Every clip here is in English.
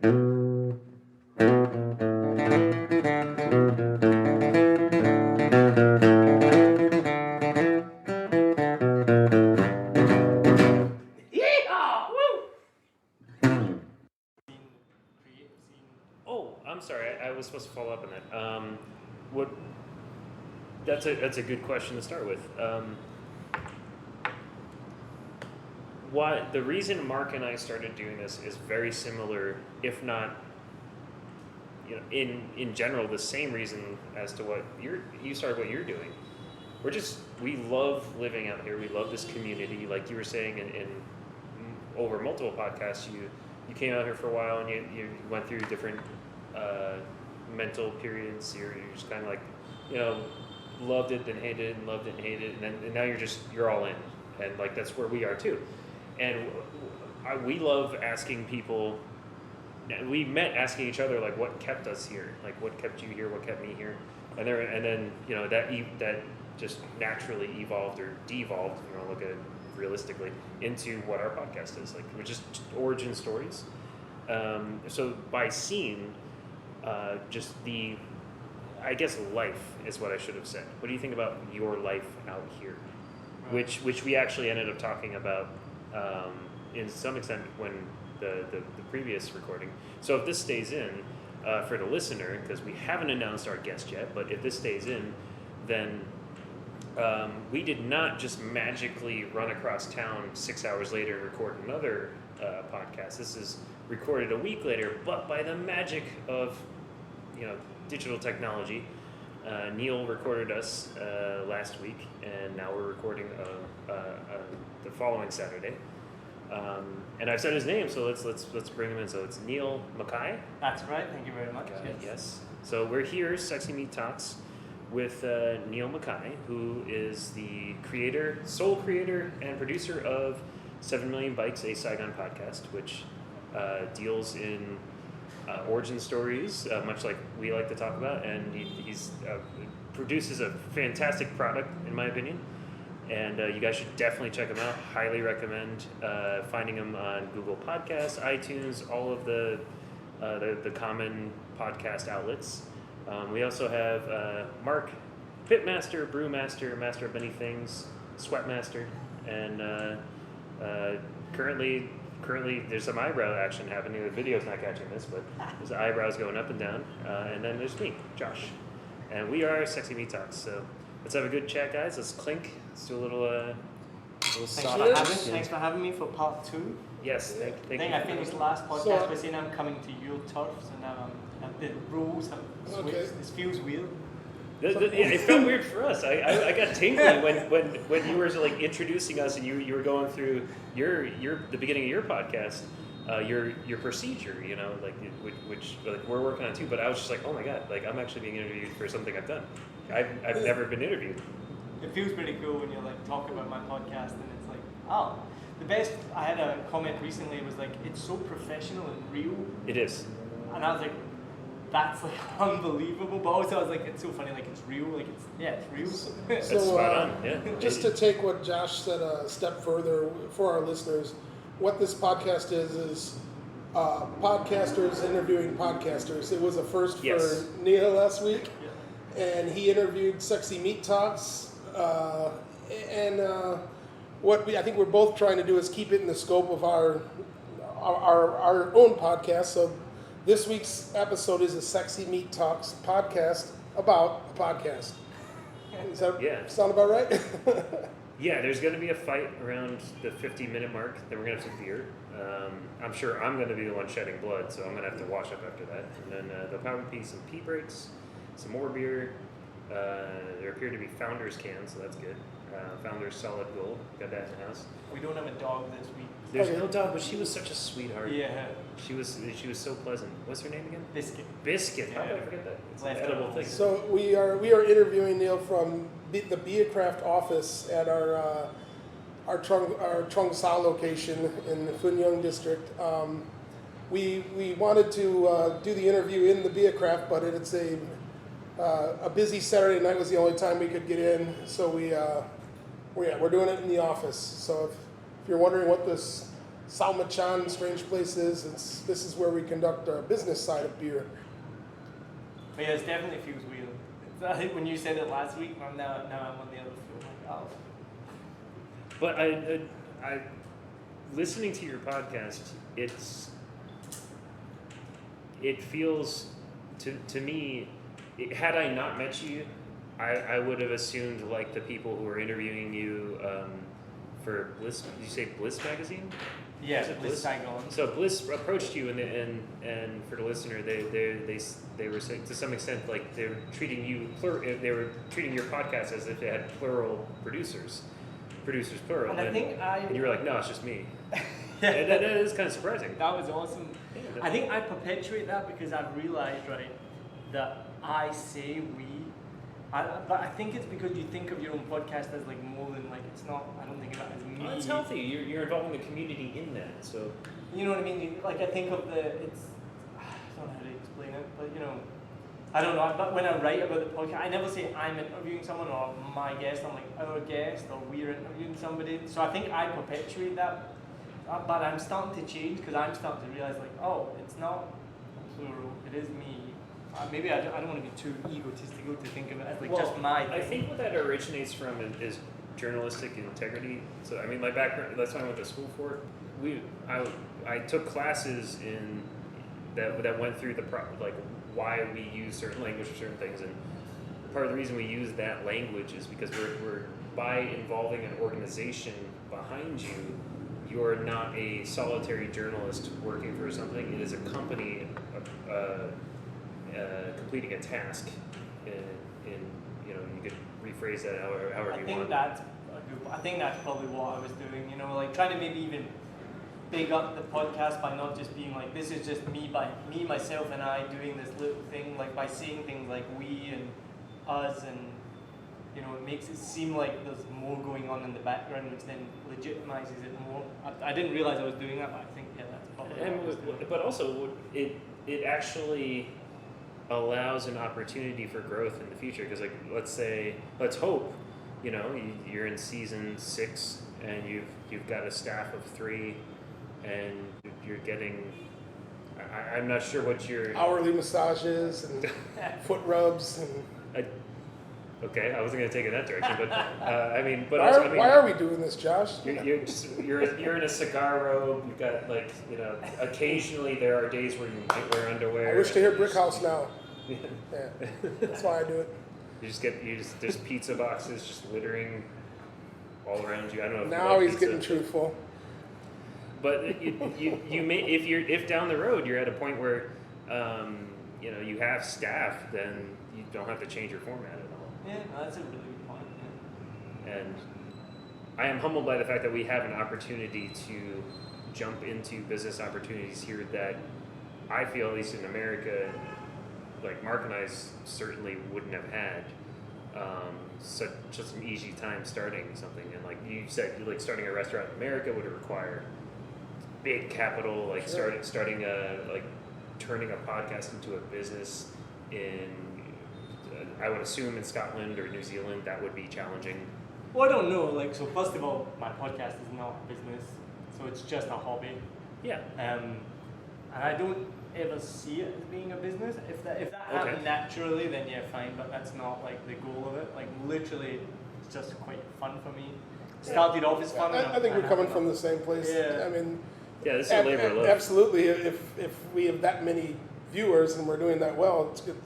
Oh, I'm sorry. I was supposed to follow up on that. What? That's a good question to start with. Why the reason Mark and I started doing this is very similar, if not, in general, the same reason as to what you started what you're doing. We love living out here. We love this community. Like you were saying in over multiple podcasts, you came out here for a while and you went through different mental periods. You're just kind of like, loved it, then hated it, and loved it and hated it, and now you're all in, and like that's where we are too. And we love asking people. We met asking each other like, what kept us here? Like, what kept you here? What kept me here? And then that just naturally evolved or devolved, if you want to look at it realistically, into what our podcast is like. We're just origin stories. So by seeing just I guess life is what I should have said. What do you think about your life out here? Right. Which we actually ended up talking about in some extent when the previous recording. So if this stays in for the listener, because we haven't announced our guest yet, but if this stays in, then we did not just magically run across town 6 hours later and record another podcast. This is recorded a week later, but by the magic of digital technology, Neil recorded us last week, and now we're recording the following Saturday. And I've said his name, so let's bring him in. So it's Niall Mackay. That's right. Thank you very much. Yes. So we're here, Sexy Meat Talks, with Niall Mackay, who is the sole creator and producer of 7 Million Bikes, a Saigon Podcast, which deals in origin stories, much like we like to talk about, and he's produces a fantastic product, in my opinion. And you guys should definitely check him out. Highly recommend finding him on Google Podcasts, iTunes, all of the common podcast outlets. We also have Mark, Pitmaster, Brewmaster, Master of Many Things, Sweatmaster, and currently there's some eyebrow action happening. The video's not catching this, but there's eyebrows going up and down. And then there's me, Josh. And we are Sexy Meat Talks. So let's have a good chat, guys. Let's clink. Let's do a little Thanks for having me for part 2. Yes, thank you. I finished the last podcast by saying I'm coming to your turf, so now the rules have switched. Okay. This feels weird. It felt weird for us. I got tingly when you were like introducing us and you were going through the beginning of your podcast, your procedure, which like we're working on too. But I was just like, oh my god, like I'm actually being interviewed for something I've done. I've never been interviewed. It feels pretty cool when you're like talking about my podcast and it's like, oh, the best. I had a comment recently. Was like, it's so professional and real. It is. And I was like, that's like unbelievable. But also I was like, it's so funny. Like it's real. Like it's real. That's spot on. Yeah. Just to take what Josh said a step further for our listeners, what this podcast is podcasters interviewing podcasters. It was a first for Neil last week, and he interviewed Sexy Meat Talks. What I think we're both trying to do is keep it in the scope of our own podcast. So this week's episode is a Sexy Meat Talks podcast about a podcast. Does that sound about right? Yeah, there's going to be a fight around the 50-minute mark. Then we're going to have some beer. I'm sure I'm going to be the one shedding blood, so I'm going to have to wash up after that. And then there'll probably be some pee breaks, some more beer. There appear to be Founders cans, so that's good. Founders Solid Gold, got that in the house. We don't have a dog this week. There's no dog, but she was such a sweetheart. Yeah. She was so pleasant. What's her name again? Biscuit. Biscuit. How did I forget that? It's an edible thing. So we are interviewing Neil from the Beacraft office at our Trung Sa location in the Phun Yung district. We wanted to do the interview in the Beacraft, but it's a busy Saturday night was the only time we could get in, so we're doing it in the office. So if you're wondering what this Salmachan, Strange Places. This is where we conduct our business side of beer. But yeah, it definitely feels weird. I think when you said it last week, now I'm on the other foot. Like, oh. But I listening to your podcast, it feels to me, had I not met you, I would have assumed like the people who were interviewing you for Bliss. Did you say Bliss magazine? Yeah, Bliss Saigon. So Bliss approached you, and for the listener, they were saying, to some extent, like they were treating you they were treating your podcast as if they had plural producers plural. And I think and you were like, no, it's just me. Yeah. And that is kind of surprising. That was awesome. I think I perpetuate that because I've realized, right, that I say we. But I think it's because you think of your own podcast as like more than like it's not. I don't think of it as me. Well, it's healthy. You're involving the community in that. So you know what I mean? Like I think of it's. I don't know how to explain it, but you know, I don't know. But when I write about the podcast, I never say I'm interviewing someone or my guest. I'm like our guest or we're interviewing somebody. So I think I perpetuate that. But I'm starting to change because I'm starting to realize like, oh, it's not plural. It is me. Maybe I don't want to be too egotistical to think of it as like just my thing. I think what that originates from is journalistic integrity. So I mean, my background, that's what I went to school for. I took classes in that went through like why we use certain language for certain things, and part of the reason we use that language is because we're by involving an organization behind you. You're not a solitary journalist working for something. It is a company completing a task. In you could rephrase that however you want. I think that's probably what I was doing. You know, like trying to maybe even big up the podcast by not just being like this is just me myself and I doing this little thing. Like by saying things like we and us and. You know, it makes it seem like there's more going on in the background, which then legitimizes it more. I didn't realize I was doing that, but I think that's probably. And but also, it actually allows an opportunity for growth in the future. Because like, let's hope, you're in season 6 and you've got a staff of 3, and you're getting. I'm not sure what your hourly massages and foot rubs and. Okay, I wasn't going to take it that direction, but I mean, but why are we doing this, Josh? You're in a cigar robe. You've got occasionally there are days where you might wear underwear. I wish to hear Brick House now. Yeah, that's why I do it. There's pizza boxes just littering all around you. I don't know. Now he's getting truthful. But you may if down the road you're at a point where you have staff, then you don't have to change your format at all. Yeah, that's a really good point. Yeah. And I am humbled by the fact that we have an opportunity to jump into business opportunities here that I feel, at least in America, like Mark and I certainly wouldn't have had such an easy time starting something. And like you said, starting a restaurant in America would require big capital, like sure. starting turning a podcast into a business in. I would assume in Scotland or New Zealand that would be challenging. Well, I don't know. So first of all, my podcast is not a business, so it's just a hobby. Yeah. And I don't ever see it as being a business. If that happened naturally, then yeah, fine. But that's not like the goal of it. Like literally, it's just quite fun for me. Started off as fun. I think we're coming from the same place. Yeah. I mean. Yeah, this is a labor of love. Absolutely. If we have that many viewers and we're doing that well, it's good.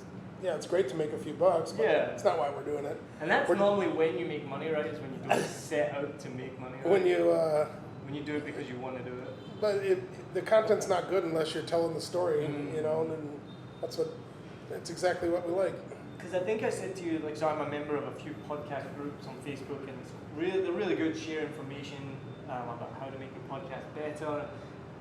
Yeah, it's great to make a few bucks, but it's not why we're doing it. And that's normally when you make money, right? Is when you don't set out to make money. Right? When you do it because you want to do it. But the content's not good unless you're telling the story, and that's exactly what we like. Because I think I said to you, so I'm a member of a few podcast groups on Facebook, and they're really good, share information about how to make a podcast better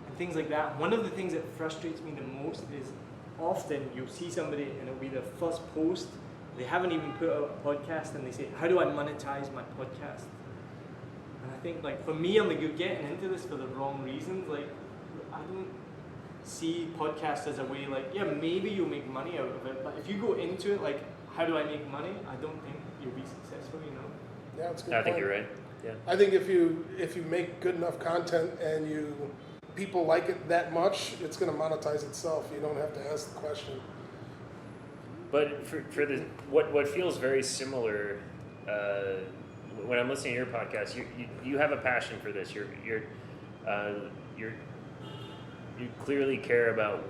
and things like that. One of the things that frustrates me the most is often you'll see somebody and it'll be their first post, they haven't even put out a podcast, and they say, how do I monetize my podcast? And I think for me, I'm getting into this for the wrong reasons. I don't see podcasts as a way maybe you'll make money out of it, but if you go into it how do I make money, I don't think you'll be successful, Yeah, that's a good I point. think you're right. Yeah. I think if you make good enough content and you people like it that much, it's going to monetize itself. You don't have to ask the question. But for the what feels very similar, when I'm listening to your podcast, you have a passion for this. You clearly care about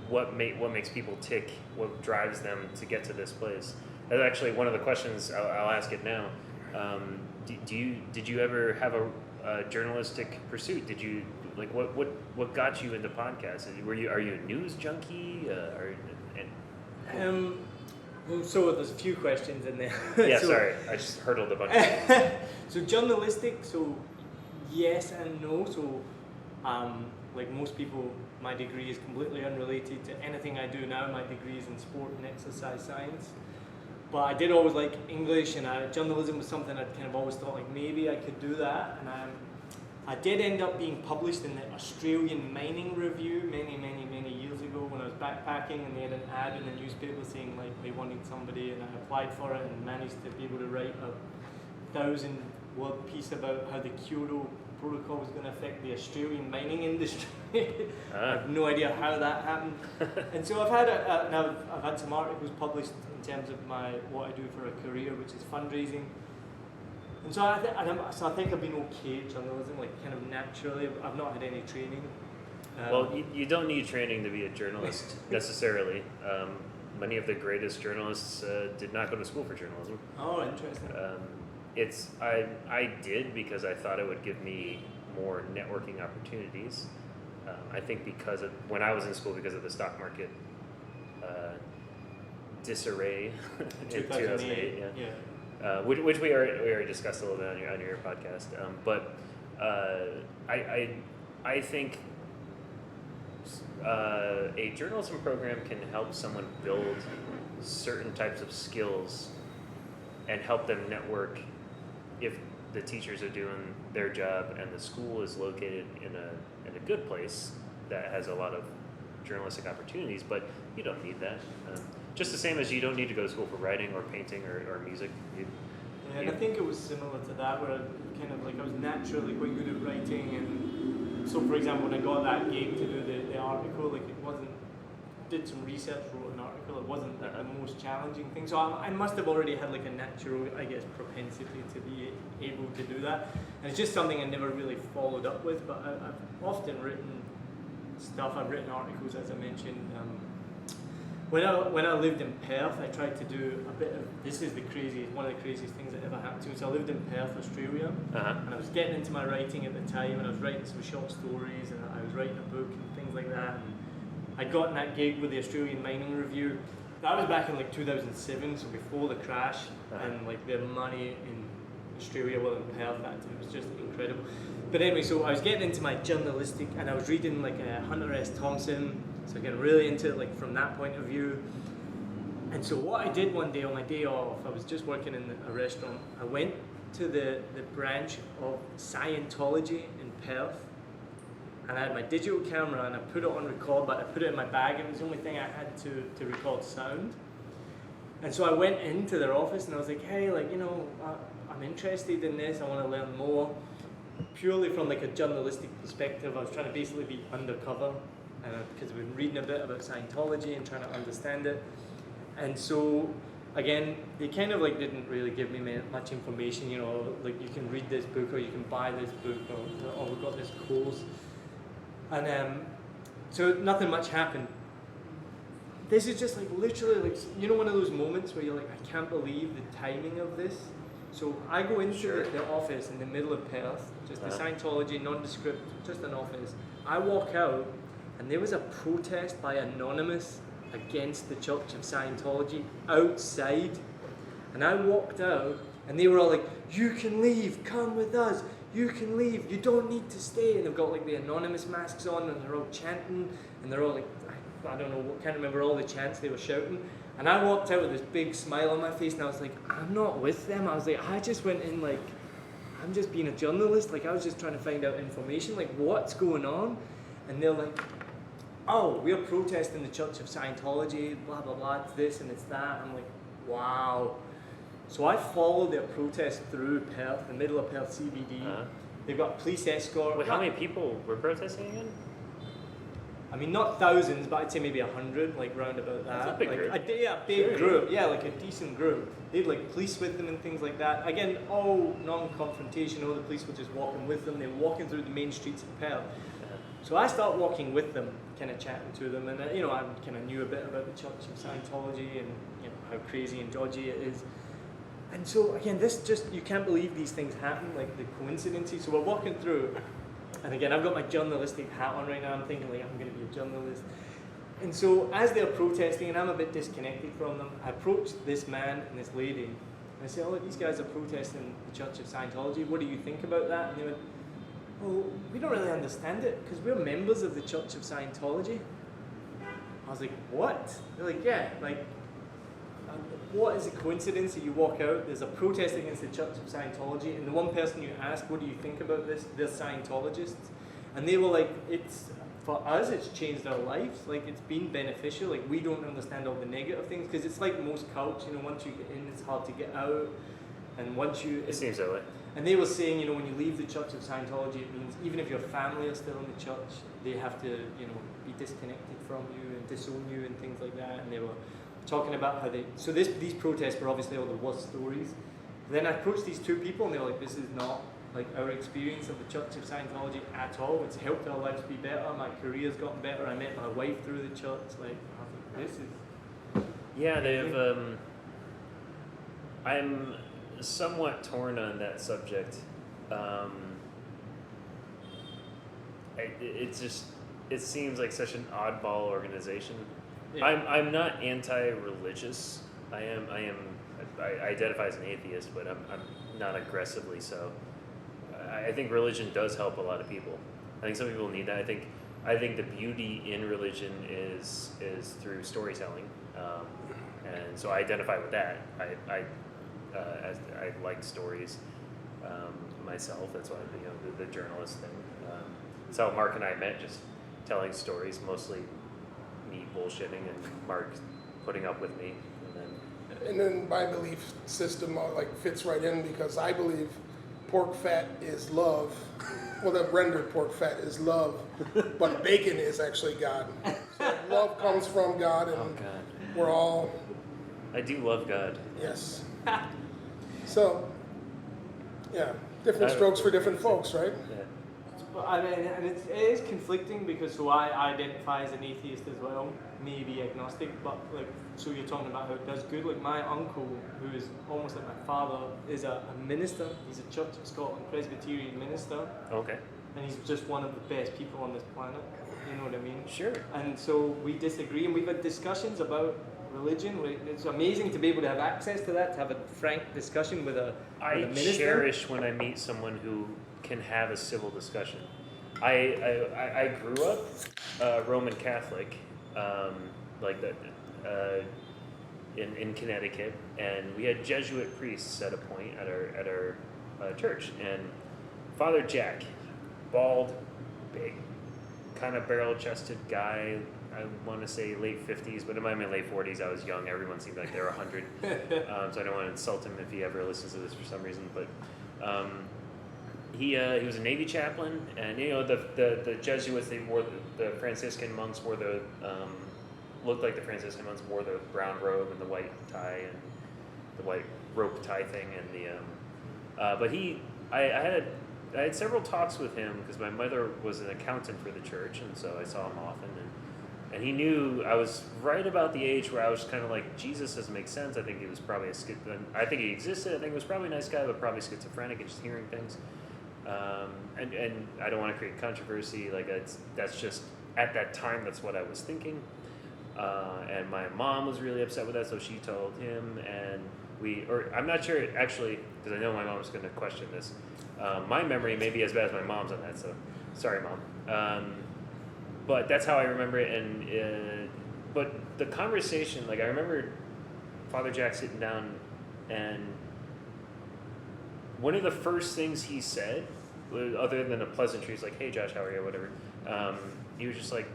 what makes people tick, what drives them to get to this place. That's actually one of the questions. I'll ask it now. Did you ever have a journalistic pursuit? Did you like what got you into podcasts? Are you a news junkie? So there's a few questions in there. Yeah, so, sorry, I just hurdled a bunch. So journalistic, so yes and no. So like most people, my degree is completely unrelated to anything I do now. My degree is in sport and exercise science. But I did always like English, and journalism was something I'd kind of always thought like maybe I could do that. And I did end up being published in the Australian Mining Review many years ago when I was backpacking, and they had an ad in the newspaper saying like they wanted somebody, and I applied for it and managed to be able to write a 1,000-word piece about how the Kyoto Protocol was going to affect the Australian mining industry. I have no idea how that happened. And so I've had some articles published in terms of what I do for a career, which is fundraising. And so I think I've been okay at journalism, like kind of naturally. I've not had any training. Well, you don't need training to be a journalist necessarily. Many of the greatest journalists did not go to school for journalism. Oh, interesting. I did because I thought it would give me more networking opportunities. I think when I was in school, because of the stock market disarray in 2008. Yeah. Which we already discussed a little bit on your podcast. But I think a journalism program can help someone build certain types of skills and help them network if the teachers are doing their job and the school is located in a good place that has a lot of journalistic opportunities. But you don't need that. Just the same as you don't need to go to school for writing or painting or music. And I think it was similar to that, where I was naturally quite good at writing, and so for example when I got that gig to do the article, did some research, wrote an article, it wasn't the most challenging thing, so I must have already had a natural, I guess, propensity to be able to do that, and it's just something I never really followed up with. But I've often written stuff, I've written articles, as I mentioned. When I lived in Perth, I tried to do a bit of, one of the craziest things that ever happened to me. So I lived in Perth, Australia, and I was getting into my writing at the time, and I was writing some short stories, and I was writing a book and things like that. And I'd gotten that gig with the Australian Mining Review. That was back in 2007, so before the crash, and the money in Australia, well in Perth, it was just incredible. But anyway, so I was getting into my journalistic, and I was reading Hunter S. Thompson, so I got really into it from that point of view. And so what I did one day on my day off, I was just working in a restaurant. I went to the branch of Scientology in Perth, and I had my digital camera and I put it on record, but I put it in my bag, and it was the only thing I had to record sound. And so I went into their office and I was like, hey, I'm interested in this, I want to learn more. Purely from a journalistic perspective, I was trying to basically be undercover, because I've been reading a bit about Scientology and trying to understand it. And so, again, they didn't really give me much information, you can read this book, or you can buy this book, or we've got this course. And so nothing much happened. This is just literally one of those moments where you're I can't believe the timing of this. So I go into the office in the middle of Perth, just the Scientology, nondescript, just an office. I walk out, and there was a protest by Anonymous against the Church of Scientology outside. And I walked out, and they were all like, you can leave, come with us, you can leave, you don't need to stay. And they've got the Anonymous masks on, and they're all chanting, and they're all I don't know, can't remember all the chants they were shouting. And I walked out with this big smile on my face, and I was like, I'm not with them. I was I just went in I'm just being a journalist. I was just trying to find out information, what's going on? And they're like, oh, we're protesting the Church of Scientology, blah, blah, blah, it's this and it's that. I'm like, wow. So I followed their protest through Perth, the middle of Perth CBD. They've got police escort. Wait, how many people were protesting again? I mean, not thousands, but I'd say maybe 100, like round about that. That's a big like, group. Yeah, a big group. Yeah, like a decent group. They'd like police with them and things like that. Again, all non-confrontational. The police were just walking with them. They were walking through the main streets of Perth. So I start walking with them, kind of chatting to them, and I kind of knew a bit about the Church of Scientology and how crazy and dodgy it is. And so again, this just, you can't believe these things happen, like the coincidences. So we're walking through. And again, I've got my journalistic hat on right now. I'm thinking like I'm going to be a journalist. And so as they're protesting, and I'm a bit disconnected from them, I approach this man and this lady. And I say, oh, these guys are protesting the Church of Scientology. What do you think about that? And they went, well, we don't really understand it because we're members of the Church of Scientology. I was like, what? They're like, yeah, like, what is a coincidence that you walk out, there's a protest against the Church of Scientology, and the one person you ask, what do you think about this? They're Scientologists. And they were like, for us, it's changed our lives. Like, it's been beneficial. Like, we don't understand all the negative things, because it's like most cults, once you get in, it's hard to get out. And once you... It seems that way. And they were saying, when you leave the Church of Scientology, it means even if your family are still in the church, they have to, be disconnected from you and disown you and things like that. And they were talking about how these protests were obviously all the worst stories. Then I approached these two people and they were like, this is not like our experience of the Church of Scientology at all. It's helped our lives be better. My career's gotten better. I met my wife through the church. Like, I was like, this is... Yeah, they've, I'm somewhat torn on that subject. It seems like such an oddball organization. Yeah. I'm not anti-religious. I identify as an atheist, but I'm not aggressively so. I think religion does help a lot of people. I think some people need that. I think the beauty in religion is through storytelling, and so I identify with that. I like stories myself. That's why the journalist thing. That's how Mark and I met, just telling stories, mostly me bullshitting and Mark putting up with me, and then my belief system fits right in, because I believe pork fat is love. Well, the rendered pork fat is love, but bacon is actually God. So love comes from God, and God. We're all... I do love God. Yes. So, yeah, different strokes for different folks, right? Yeah. But I mean, and it is conflicting, because I identify as an atheist as well, maybe agnostic, but so you're talking about how it does good. Like my uncle, who is almost like my father, is a minister. He's a Church of Scotland Presbyterian minister. Okay. And he's just one of the best people on this planet. You know what I mean? Sure. And so we disagree, and we've had discussions about religion. It's amazing to be able to have access to that, to have a frank discussion with a minister. I cherish when I meet someone who can have a civil discussion. I grew up Roman Catholic, in Connecticut, and we had Jesuit priests at a point at our church, and Father Jack, bald, big, kind of barrel-chested guy. I want to say late 50s, but in my late 40s. I was young. Everyone seemed like they were 100, so I don't want to insult him if he ever listens to this for some reason. But he was a Navy chaplain, and the Jesuits, they wore the Franciscan monks wore the looked like the Franciscan monks wore the brown robe and the white tie and the white rope tie thing, and but I had several talks with him because my mother was an accountant for the church, and so I saw him often, and he knew I was right about the age where I was kind of like, Jesus doesn't make sense. I think he was probably I think he existed. I think he was probably a nice guy, but probably schizophrenic and just hearing things. And I don't want to create controversy. That's just at that time. That's what I was thinking. And my mom was really upset with that, so she told him, and I'm not sure actually, because I know my mom's going to question this. My memory may be as bad as my mom's on that, so sorry, Mom. But that's how I remember it, and but the conversation, I remember Father Jack sitting down, and one of the first things he said, other than a pleasantry, is like, "Hey, Josh, how are you?" Whatever. He was just like,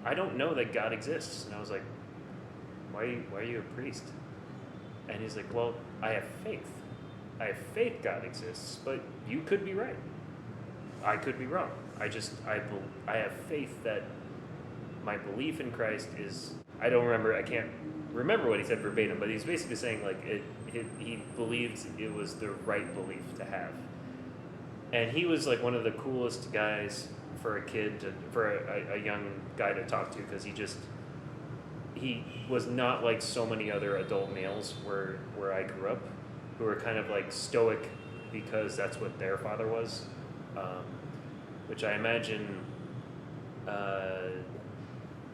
I don't know that God exists, and I was like, why are you a priest? And he's like, well, I have faith. I have faith God exists, but you could be right. I could be wrong. I have faith that my belief in Christ is. I can't remember what he said verbatim, but he's basically saying like he believed it was the right belief to have. And he was like one of the coolest guys for a young guy to talk to, because he was not like so many other adult males where I grew up, who were kind of like stoic because that's what their father was, which I imagine.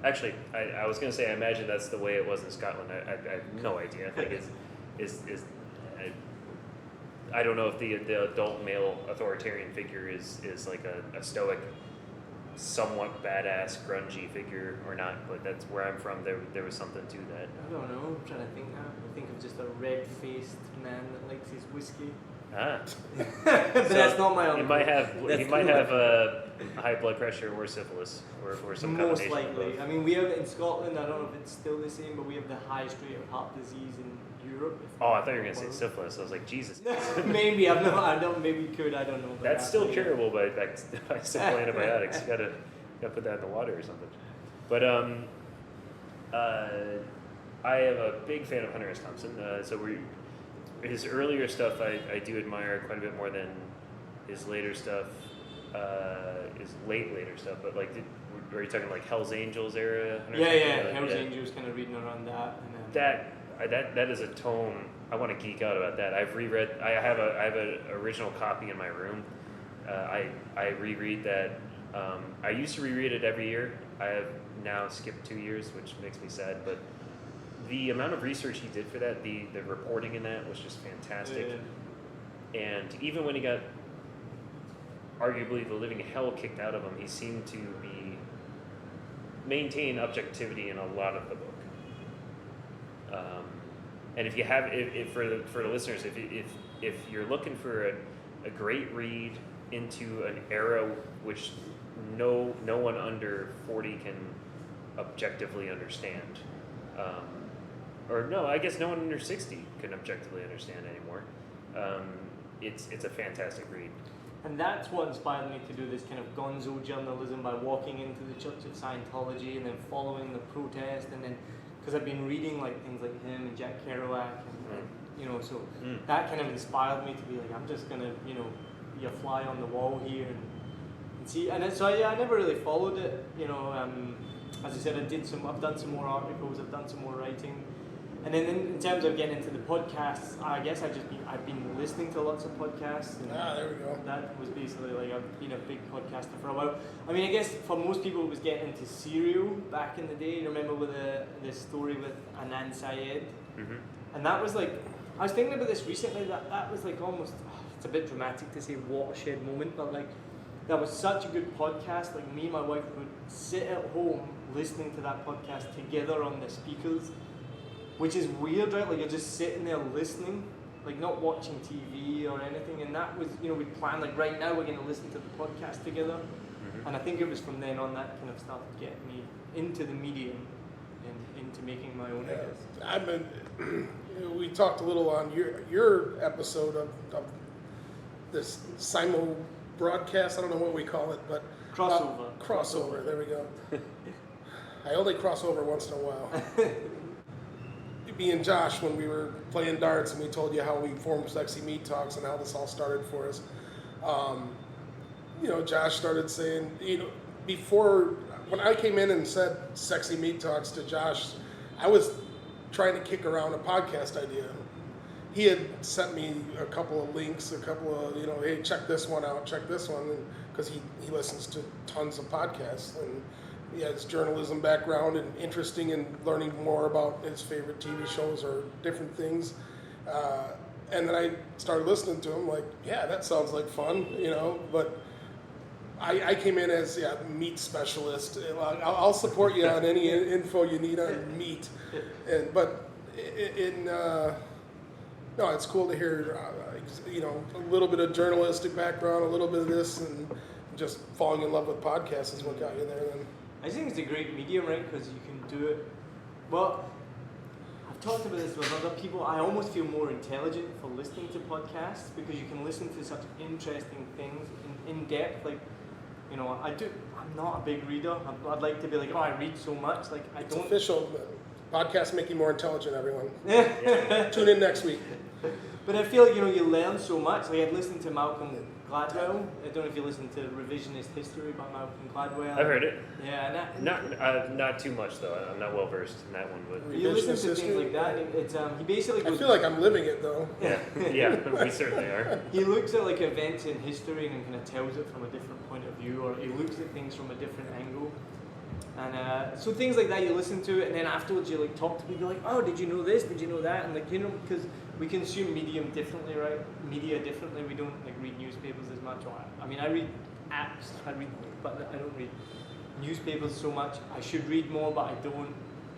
Actually, I was gonna say I imagine that's the way it was in Scotland. I have no idea. I think I don't know if the adult male authoritarian figure is like a stoic, somewhat badass, grungy figure or not, but that's where I'm from. There was something to that. I don't know. I'm trying to think now. I think of just a red-faced man that likes his whiskey. But so that's not my uncle. He might have high blood pressure or syphilis or some most combination. likely. Of both. I mean, we have it in Scotland. I don't know if it's still the same, but we have the highest rate of heart disease in Europe. Oh, I thought you were gonna say syphilis. I was like, Jesus. Maybe I don't. Maybe could. I don't know. That's still curable by simple antibiotics. You gotta put that in the water or something. But I am a big fan of Hunter S. Thompson. His earlier stuff I do admire quite a bit more than his later stuff, his later stuff. But like, were you talking like Hell's Angels era? Hell's Angels, kind of reading around that. And then that is a tome. I want to geek out about that. I've reread. I have an original copy in my room. I reread that. I used to reread it every year. I have now skipped 2 years, which makes me sad. But the amount of research he did for that, the reporting in that was just fantastic. Yeah. And even when he got arguably the living hell kicked out of him, he seemed to maintain objectivity in a lot of the book. And if you have, for the listeners, if you're looking for a great read into an era which no one under 40 can objectively understand, or no, I guess no one under 60 can objectively understand anymore. It's a fantastic read. And that's what inspired me to do this kind of gonzo journalism, by walking into the Church of Scientology and then following the protest, and then because I've been reading like things like him and Jack Kerouac, and so that kind of inspired me to be like, I'm just gonna be a fly on the wall here and see. And so I never really followed it. As I said, I've done some more articles, I've done some more writing. And then in terms of getting into the podcasts, I guess I've been listening to lots of podcasts. And there we go. That was basically like, I've been a big podcaster for a while. I mean, I guess for most people it was getting into Serial back in the day. You remember with the story with Anand Syed? Mm-hmm. And that was like, I was thinking about this recently, that was like almost, it's a bit dramatic to say watershed moment, but like, that was such a good podcast. Like, me and my wife would sit at home listening to that podcast together on the speakers. Which is weird, right? Like, you're just sitting there listening, like not watching TV or anything. And that was, we'd plan, like, right now we're going to listen to the podcast together. Mm-hmm. And I think it was from then on that kind of started getting me into the medium and into making my own ideas. We talked a little on your episode of this simul broadcast. I don't know what we call it, but crossover. There we go. I only cross over once in a while. Me and Josh, when we were playing darts and we told you how we formed Sexy Meat Talks and how this all started for us, Josh started saying, before, when I came in and said Sexy Meat Talks to Josh, I was trying to kick around a podcast idea. He had sent me a couple of links, hey, check this one out, check this one, because he listens to tons of podcasts, and he has journalism background and interesting in learning more about his favorite TV shows or different things. And then I started listening to him like, yeah, that sounds like fun, but I came in as meat specialist. I'll support you on any info you need on meat. No, it's cool to hear, a little bit of journalistic background, a little bit of this, and just falling in love with podcasts is what got you there then. I think it's a great medium, right? Because you can do it. Well, I've talked about this with other people. I almost feel more intelligent for listening to podcasts because you can listen to such interesting things in depth. Like, you know, I'm not a big reader. I'd like to be like, oh, I read so much. Like, It's official. Podcasts make you more intelligent, everyone. Tune in next week. But I feel like, you know, you learn so much. Like, I'd listened to Malcolm Gladwell. I don't know if you listen to Revisionist History by Malcolm Gladwell. I've heard it. Yeah, and Not too much though. I'm not well versed in that one, but you listen to Revisionist things history? like that. And it's he basically goes, I feel like I'm living it though. yeah, we certainly are. he looks at like events in history and kind of tells it from a different point of view, or he looks at things from a different angle. And so things like that you listen to it, and then afterwards you like talk to people like, oh, did you know this? Did you know that? And like, you know, because we consume media differently, right? We don't like read newspapers as much. I mean, I read apps. But I don't read newspapers so much. I should read more, but I don't.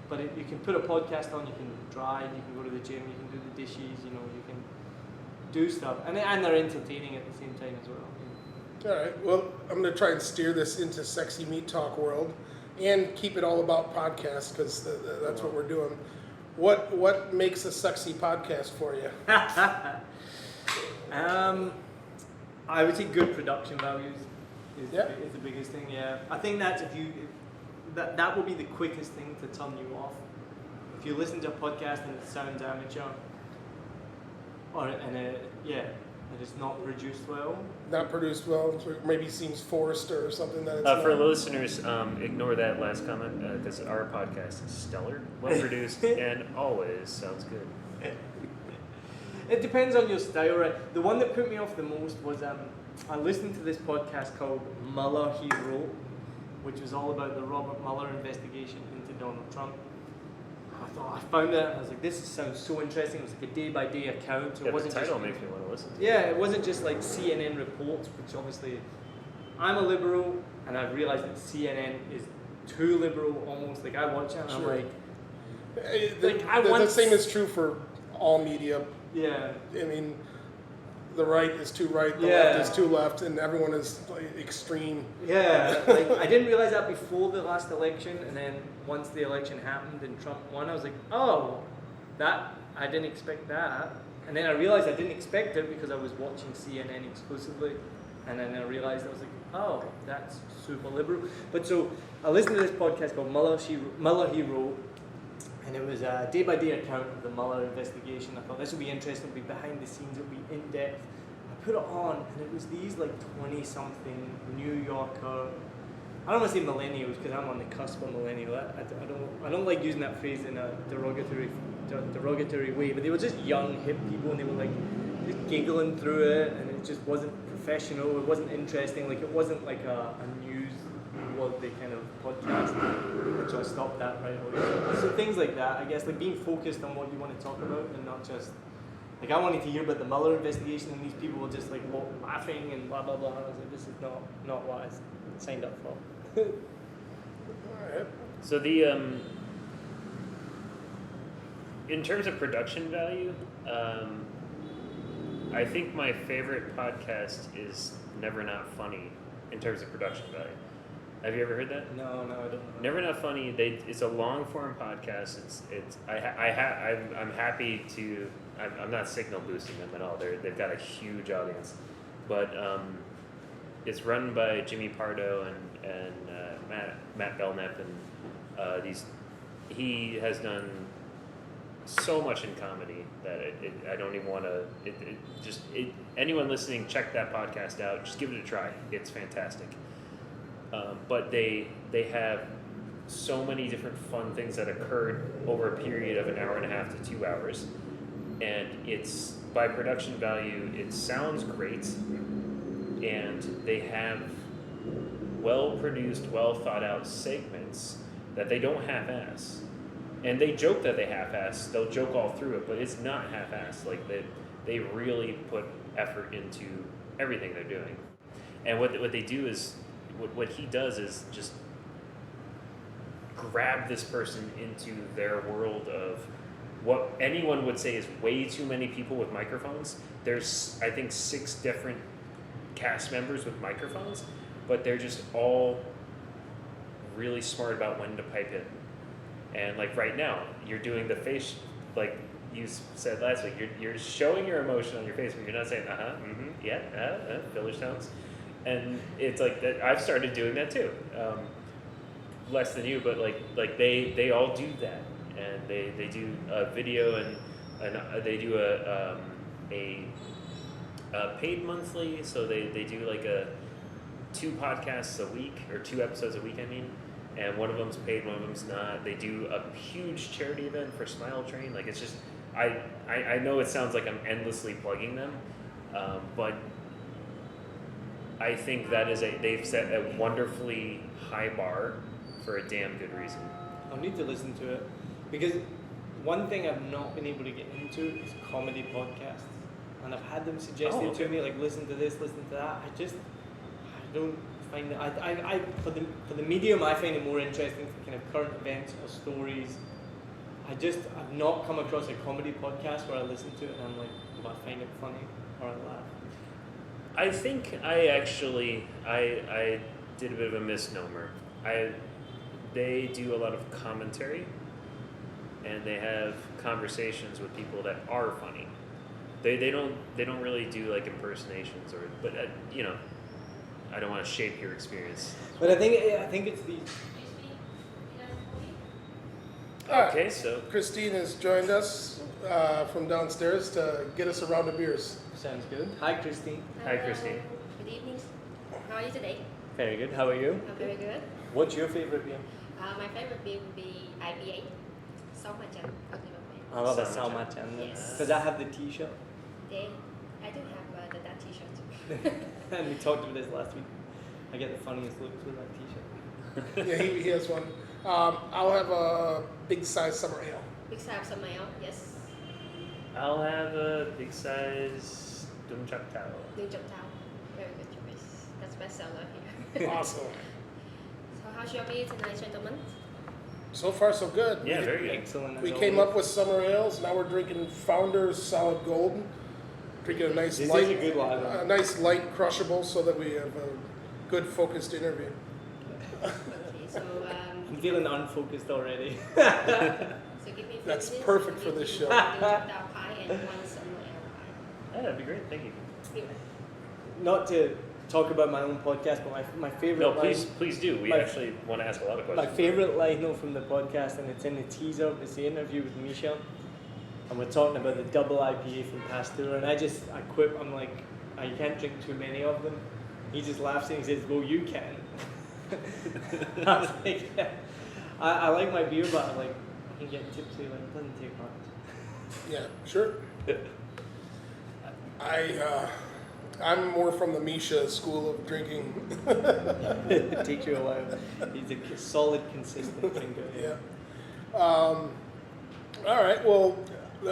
But you can put a podcast on. You can drive. You can go to the gym. You can do the dishes. You know, you can do stuff, and they're entertaining at the same time as well. All right. Well, I'm going to try and steer this into sexy meat talk world, and keep it all about podcasts because that's what we're doing. What makes a sexy podcast for you? I would say good production values is Yeah. is the biggest thing. Yeah, I think that's that will be the quickest thing to turn you off. If you listen to a podcast and it sounds amateur, and it's not produced well. Not produced well, maybe seems forced or something that it's For not. listeners, ignore that last comment because our podcast is stellar, well produced, and always sounds good. It depends on your style, right? The one that put me off the most was I listened to this podcast called Mueller, He Wrote, which was all about the Robert Mueller investigation into Donald Trump. I found it, I was like, this sounds so interesting. It was like a day-by-day account. So Yeah, it wasn't the title just, makes me want to listen to yeah, it wasn't just like CNN reports, which obviously I'm a liberal, and I've realized that CNN is too liberal almost. Like, I watch it and I'm Sure. like, The same is true for all media. yeah. I mean, the right is too right, the Yeah. left is too left, and everyone is like, extreme. Yeah, like, I didn't realize that before the last election, and then once the election happened and Trump won, I was like, oh, I didn't expect that. And then I realized I didn't expect it because I was watching CNN exclusively, and then I realized I was like, oh, that's super liberal. But so I listened to this podcast called Mueller, He Wrote, and it was a day-by-day account of the Mueller investigation. I thought this would be interesting, it'll be behind the scenes, it'll be in-depth. I put it on, and it was these like 20-something New Yorker, I don't want to say millennials because I'm on the cusp of millennial. I don't like using that phrase in a derogatory way, but they were just young, hip people, and they were like just giggling through it, and it just wasn't professional, it wasn't interesting, like it wasn't like a newsworthy kind of podcast, so I stopped that right away. So things like that, I guess, like being focused on what you want to talk about and not just, like I wanted to hear about the Mueller investigation and these people were just like laughing and blah blah blah. I was like, this is not what I signed up for. Alright. So the in terms of production value, I think my favorite podcast is Never Not Funny in terms of production value. Have you ever heard that? No, I don't know. Never Not Funny. It's a long form podcast. I'm happy to. I'm not signal boosting them at all. They've got a huge audience, but it's run by Jimmy Pardo and Matt Belknap, and he has done so much in comedy that I don't even want to. Anyone listening, check that podcast out. Just give it a try. It's fantastic. But they have so many different fun things that occurred over a period of an hour and a half to 2 hours, and it's by production value. It sounds great, and they have well-produced, well-thought-out segments that they don't half-ass. And they joke that they half-ass. They'll joke all through it, but it's not half-ass. Like they really put effort into everything they're doing. And what they do is, what he does is just grab this person into their world of what anyone would say is way too many people with microphones. There's, I think, 6 different cast members with microphones, but they're just all really smart about when to pipe in. And like right now, you're doing the like you said last week, you're showing your emotion on your face, but you're not saying yeah, filler sounds, and it's like that. I've started doing that too, less than you, but like they all do that, and they do a video and they do a paid monthly, so they do like 2 podcasts a week, or 2 episodes a week, I mean, and one of them's paid, one of them's not. They do a huge charity event for Smile Train. Like, it's just, I know it sounds like I'm endlessly plugging them, but I think that they've set a wonderfully high bar for a damn good reason. I'll need to listen to it, because one thing I've not been able to get into is comedy podcasts, and I've had them suggested to me, like, listen to this, listen to that. I don't find it. I for the medium, I find it more interesting for kind of current events or stories. I've not come across a comedy podcast where I listen to it and I'm like, do I find it funny or I laugh? I think I did a bit of a misnomer. They do a lot of commentary, and they have conversations with people that are funny. They don't really do like impersonations but you know, I don't want to shape your experience. But I think it's the. Okay, so Christine has joined us from downstairs to get us a round of beers. Sounds good. Hi, Christine. Hi, Christine. Good evening. How are you today? Very good. How are you? I'm very good. What's your favorite beer? My favorite beer would be IPA. Salmachan. I love a Salmachan. Salmachan. Yes. Because I have the T-shirt. Then I do have that T-shirt. And we talked about this last week. I get the funniest looks with that T-shirt. Yeah, he has one. I'll have a big size summer ale. Big size of my own. Yes. I'll have a big size Dum Chak Tao. New Job Town. Very good choice. That's bestseller here. Awesome. So how's your beer tonight, gentlemen? So far, so good. Yeah, very good. Excellent. We came up with summer ales. Now we're drinking Founder's Solid Gold. Drinking a nice This light, is a good one. a nice light crushable, so that we have a good focused interview. Okay, so I'm feeling unfocused already. so give me. That's 5 minutes. perfect for this show. New Job Town pie and 1 summer ale Yeah, that'd be great. Thank you. pie. Not to talk about my own podcast, but my favorite No, line. please do. We My- actually want to ask a lot of My questions. favorite line though from the podcast, and it's in the teaser, is the interview with Misha, and we're talking about the double IPA from Pasteur, and I quip, I'm like, you can't drink too many of them. He just laughs and he says, well, you can. I was like, yeah. I like my beer, but I can get tipsy, like, it doesn't take much. Yeah, sure. I'm more from the Misha school of drinking. It takes you a while. He's a solid, consistent drinker. Yeah. All right. Well,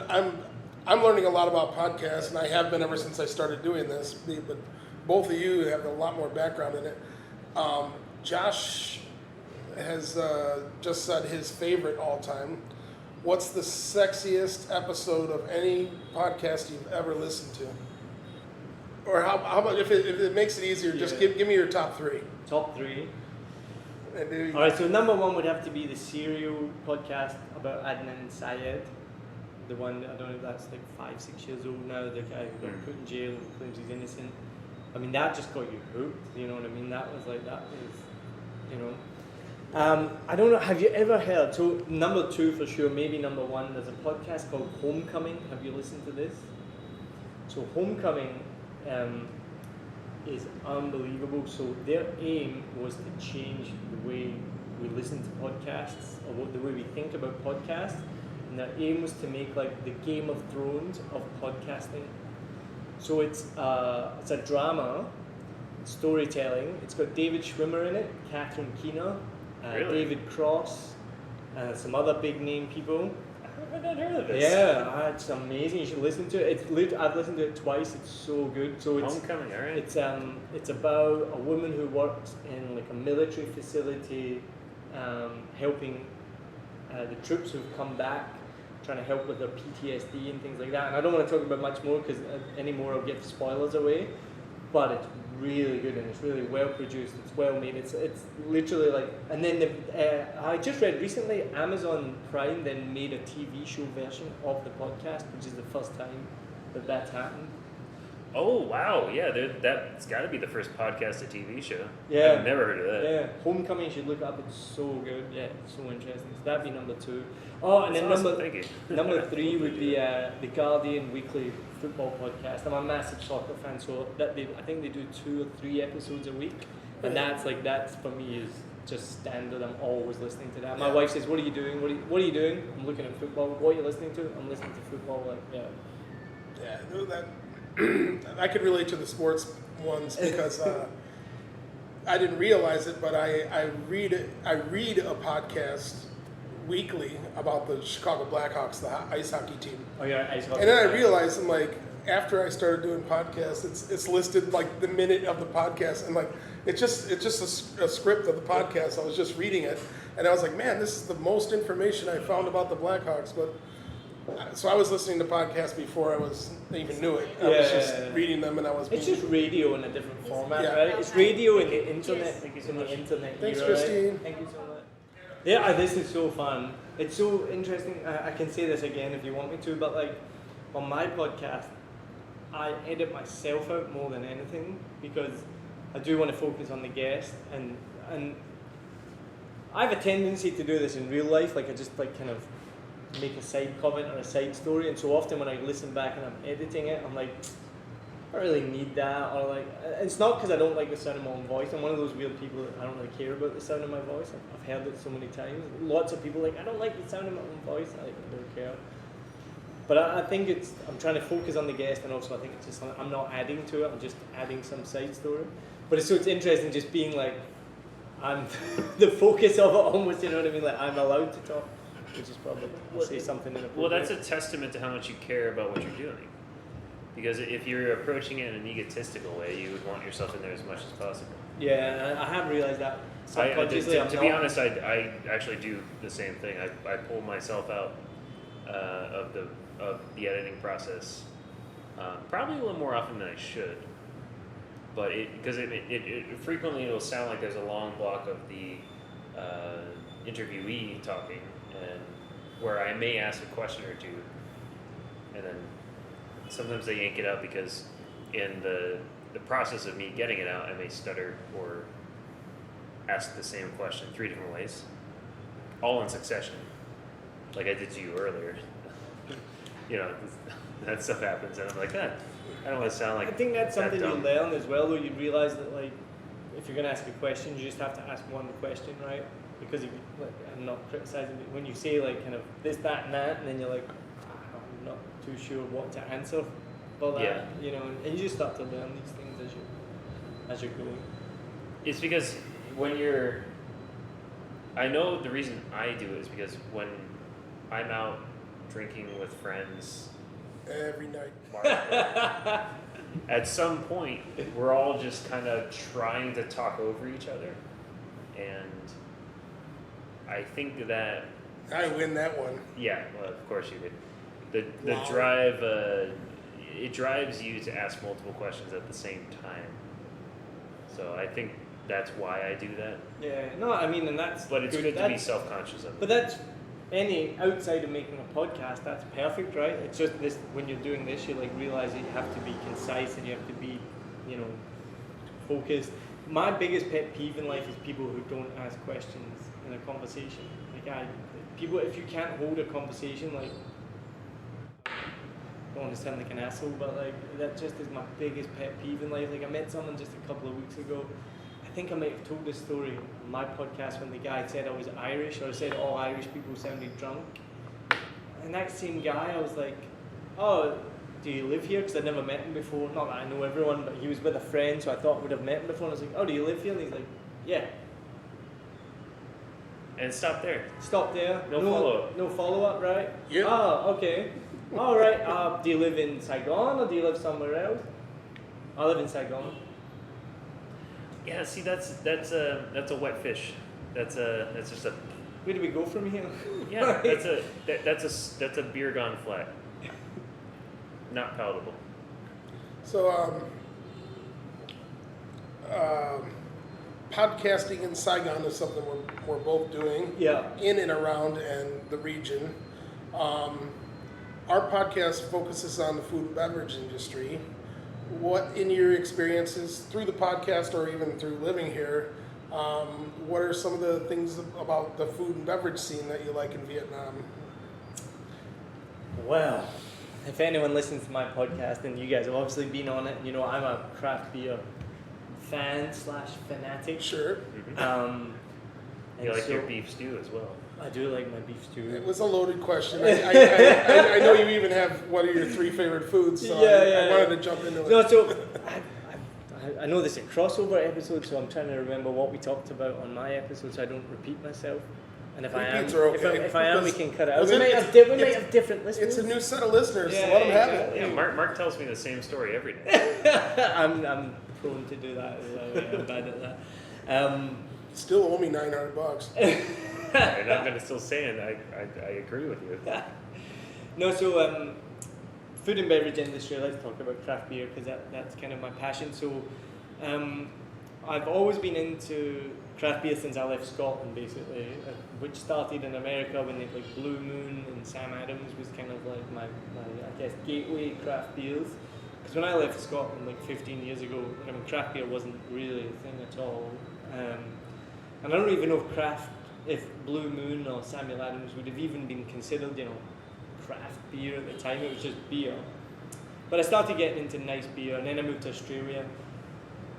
I'm learning a lot about podcasts, and I have been ever since I started doing this. But both of you have a lot more background in it. Josh has just said his favorite all time. What's the sexiest episode of any podcast you've ever listened to? Or how about if it makes it easier, just Yeah. give me your top 3. Top 3. And do you- All right, so number 1 would have to be the Serial podcast about Adnan and Syed. The one, I don't know if that's like 5-6 years old now, the guy who got put in jail and claims he's innocent. I mean, that just got you hooked, you know what I mean? That was, you know. I don't know, have you ever heard, so number 2 for sure, maybe number 1, there's a podcast called Homecoming. Have you listened to this? So Homecoming is unbelievable. So their aim was to change the way we listen to podcasts, or the way we think about podcasts. And their aim was to make like the Game of Thrones of podcasting. So it's a drama, storytelling. It's got David Schwimmer in it, Catherine Keener, Really? David Cross, some other big name people. I've not heard of this. Yeah, it's amazing. You should listen to it. I've listened to it twice. It's so good. So it's Homecoming, all right. it's about a woman who works in like a military facility, helping the troops who've come back, trying to help with their PTSD and things like that. And I don't want to talk about much more because anymore I'll give spoilers away. But it's really good and it's really well produced. It's well made. It's literally like. And then I just read recently Amazon Prime then made a TV show version of the podcast, which is the first time that's happened. Oh wow, yeah, that's got to be the first podcast to TV show. Yeah, I've never heard of that. Yeah, Homecoming, you should look it up. It's so good. Yeah, it's so interesting. So that'd be number 2. Oh, and That's then awesome. number 3 would be the Guardian Weekly Football Podcast. I'm a massive soccer fan, so I think they do 2 or 3 episodes a week, and that's for me is just standard. I'm always listening to that. My wife says, "What are you doing? What are you doing?" I'm looking at football. What are you listening to? I'm listening to football. Like, yeah. Yeah, no, that I could relate to the sports ones because I didn't realize it, but I read a podcast weekly about the Chicago Blackhawks, the ice hockey team. Oh yeah, ice hockey. And then I realized, I'm like, after I started doing podcasts, it's listed like the minute of the podcast, and like it's just a script of the podcast. I was just reading it, and I was like, man, this is the most information I found about the Blackhawks. But so I was listening to podcasts before I even knew it. I was just reading them, and I was. It's just radio in a different format, Yeah. right? It's radio in the internet. Yes. Thank you so much. Internet. Thanks, era, Christine. Right? Thank you so much. Yeah, this is so fun. It's so interesting. I can say this again if you want me to, but like on my podcast, I edit myself out more than anything because I do want to focus on the guest, and I have a tendency to do this in real life. Like I just like kind of make a side comment or a side story, and so often when I listen back and I'm editing it, I'm like, I don't really need that, or like, it's not because I don't like the sound of my own voice. I'm one of those weird people that I don't really care about the sound of my voice. I've heard it so many times. Lots of people like, I don't like the sound of my own voice. I don't care. But I think I'm trying to focus on the guest, and also I think it's just something, I'm not adding to it, I'm just adding some side story. But it's interesting just being like, I'm the focus of it almost, you know what I mean? Like I'm allowed to talk, which is probably, I'll say something inappropriate. Well, that's a testament to how much you care about what you're doing. Because if you're approaching it in an egotistical way, you would want yourself in there as much as possible. Yeah, I have realized that subconsciously. To be honest, I actually do the same thing. I pull myself out of the editing process probably a little more often than I should. But because it frequently it'll sound like there's a long block of the interviewee talking, and where I may ask a question or two, and then sometimes they yank it out because in the process of me getting it out, I may stutter or ask the same question 3 different ways, all in succession, like I did to you earlier. You know, that stuff happens, and I'm like, I don't want to sound like. I think that's something that you dumb. learn as well, though. You realize that, like, if you're going to ask a question, you just have to ask one question, right? Because if you, like, I'm not criticizing, but when you say, like, kind of this, that, and that, and then you're like, I'm not too sure what to answer for that, Yeah. you know, and you just start to learn these things as you're going. It's because when you're. I know the reason I do it is because when I'm out drinking with friends every night. At some point, we're all just kind of trying to talk over each other, and I think that I win that one. yeah, well, of course you did. The Wow. drive it drives you to ask multiple questions at the same time. So I think that's why I do that. Yeah, no, I mean, and that's But it's good to be self-conscious of it. But that's outside of making a podcast, that's perfect, right? It's just this, when you're doing this, you like realize that you have to be concise and you have to be, you know, focused. My biggest pet peeve in life is people who don't ask questions in a conversation. Like people, if you can't hold a conversation, like, I don't want to sound like an asshole, but like that just is my biggest pet peeve in life. Like I met someone just a couple of weeks ago. I think I might have told this story on my podcast when the guy said I was Irish, or said all Irish people sounded drunk. And that same guy, I was like, oh, do you live here? Because I'd never met him before. Not that I know everyone, but he was with a friend, so I thought I would have met him before. And I was like, oh, do you live here? And he's like, yeah. And stop there. Stop there. No follow-up. No follow-up, right? Yep. Oh, okay. All right. Do you live in Saigon or do you live somewhere else? I live in Saigon. Yeah, see, that's a wet fish. That's just a Where do we go from here? yeah. That's a beer gone flat. Not palatable. So podcasting in Saigon is something we're both doing. Yeah. In and around and the region. Our podcast focuses on the food and beverage industry. What, in your experiences through the podcast or even through living here, what are some of the things about the food and beverage scene that you like in Vietnam? Well, if anyone listens to my podcast, and you guys have obviously been on it, you know I'm a craft beer fan/fanatic. Sure. You like your beef stew as well. I do like my beef stew. It was a loaded question. I know you even have one of your 3 favorite foods, so I wanted to jump into it. No, so I know this is a crossover episode, so I'm trying to remember what we talked about on my episode, so I don't repeat myself. And if Repeats are okay, if I am, we can cut it out. because We might have different listeners. It's a new set of listeners, so Yeah, let them have exactly. it. Yeah, Mark tells me the same story every day. I'm prone to do that as well. Yeah, I'm bad at that. Still owe me $900. And I'm going to still say it. I agree with you. No, so food and beverage industry. Let's talk about craft beer because that's kind of my passion. So I've always been into craft beer since I left Scotland, basically, which started in America when they like Blue Moon and Sam Adams was kind of like my I guess gateway craft beers. Because when I left Scotland like 15 years ago, I mean, craft beer wasn't really a thing at all. And I don't even know if Blue Moon or Samuel Adams would have even been considered, you know, craft beer at the time. It was just beer. But I started getting into nice beer, and then I moved to Australia.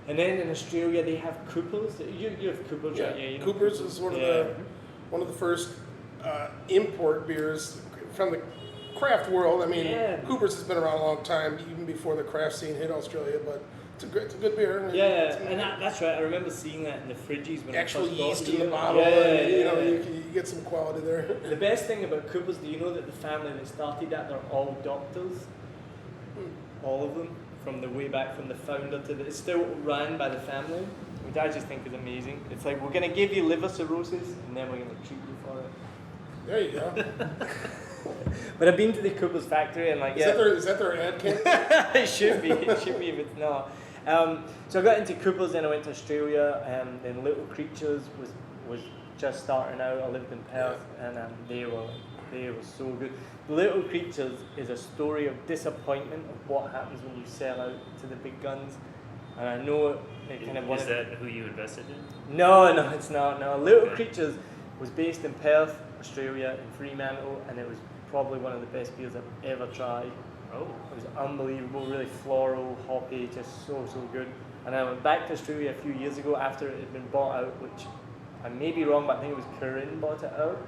And then in Australia they have Coopers. You have Coopers, right? Yeah, you know Coopers is one of the first import beers from the craft world. I mean, Coopers has been around a long time, even before the craft scene hit Australia. But it's a good beer. Yeah, and that's right. I remember seeing that in the fridges when actual I first got yeast here. in the bottle. And, you get some quality there. The best thing about Coopers, do you know that the family that started that, they're all doctors? All of them, from the way back from the founder to it's still run by the family, which I just think is amazing. It's like, we're going to give you liver cirrhosis and then we're going to treat you for it. There you go. But I've been to the Coopers factory and like, Is that their ad campaign? it should be if it's not. So I got into Coopers, then I went to Australia, and then Little Creatures was just starting out. I lived in Perth, and they were so good. Little Creatures is a story of disappointment of what happens when you sell out to the big guns, and I know it kind of Is that who you invested in? No, it's not. No, Little Creatures was based in Perth, Australia, in Fremantle, and it was probably one of the best beers I've ever tried. Oh. It was unbelievable, really floral, hoppy, just so good. And I went back to Australia a few years ago after it had been bought out, which I may be wrong, but I think it was Corinne bought it out.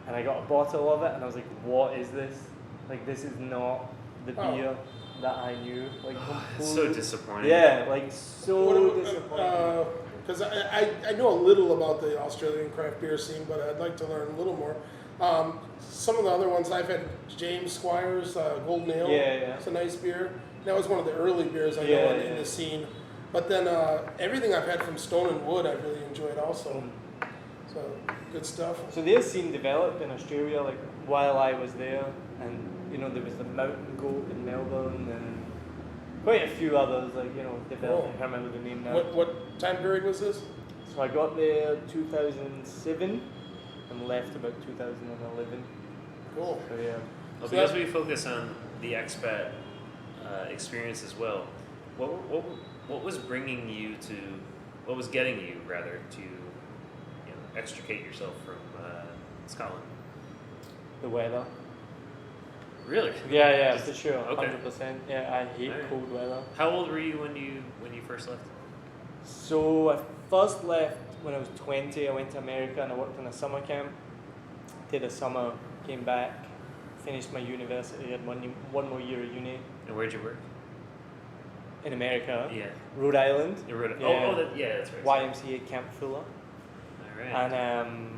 And I got a bottle of it, and I was like, what is this? Like, this is not the beer that I knew. Like, So disappointing. Yeah, like, so disappointing. Because I know a little about the Australian craft beer scene, but I'd like to learn a little more. Some of the other ones I've had, James Squire's Golden Ale. Yeah. It's a nice beer. That was one of the early beers I know in the scene. But then everything I've had from Stone and Wood I've really enjoyed also. So good stuff. So their scene developed in Australia like while I was there, and you know there was the Mountain Goat in Melbourne and quite a few others like developed. I can't remember the name now. What time period was this? So I got there 2007 and left about 2011. Cool. So yeah. Well, because we focus on the expat experience as well, what was bringing you to, what was getting you rather to extricate yourself from Scotland? The weather. Really? Yeah, for sure. Okay. 100%. Yeah, I hate cold weather. How old were you when you first left? So I first left when I was 20. I went to America and I worked in a summer camp. Did a summer, came back, finished my university, had one more year of uni. And where'd you work? In America. Yeah. Rhode Island. You wrote it. Yeah. That's right. YMCA Camp Fuller. All right. And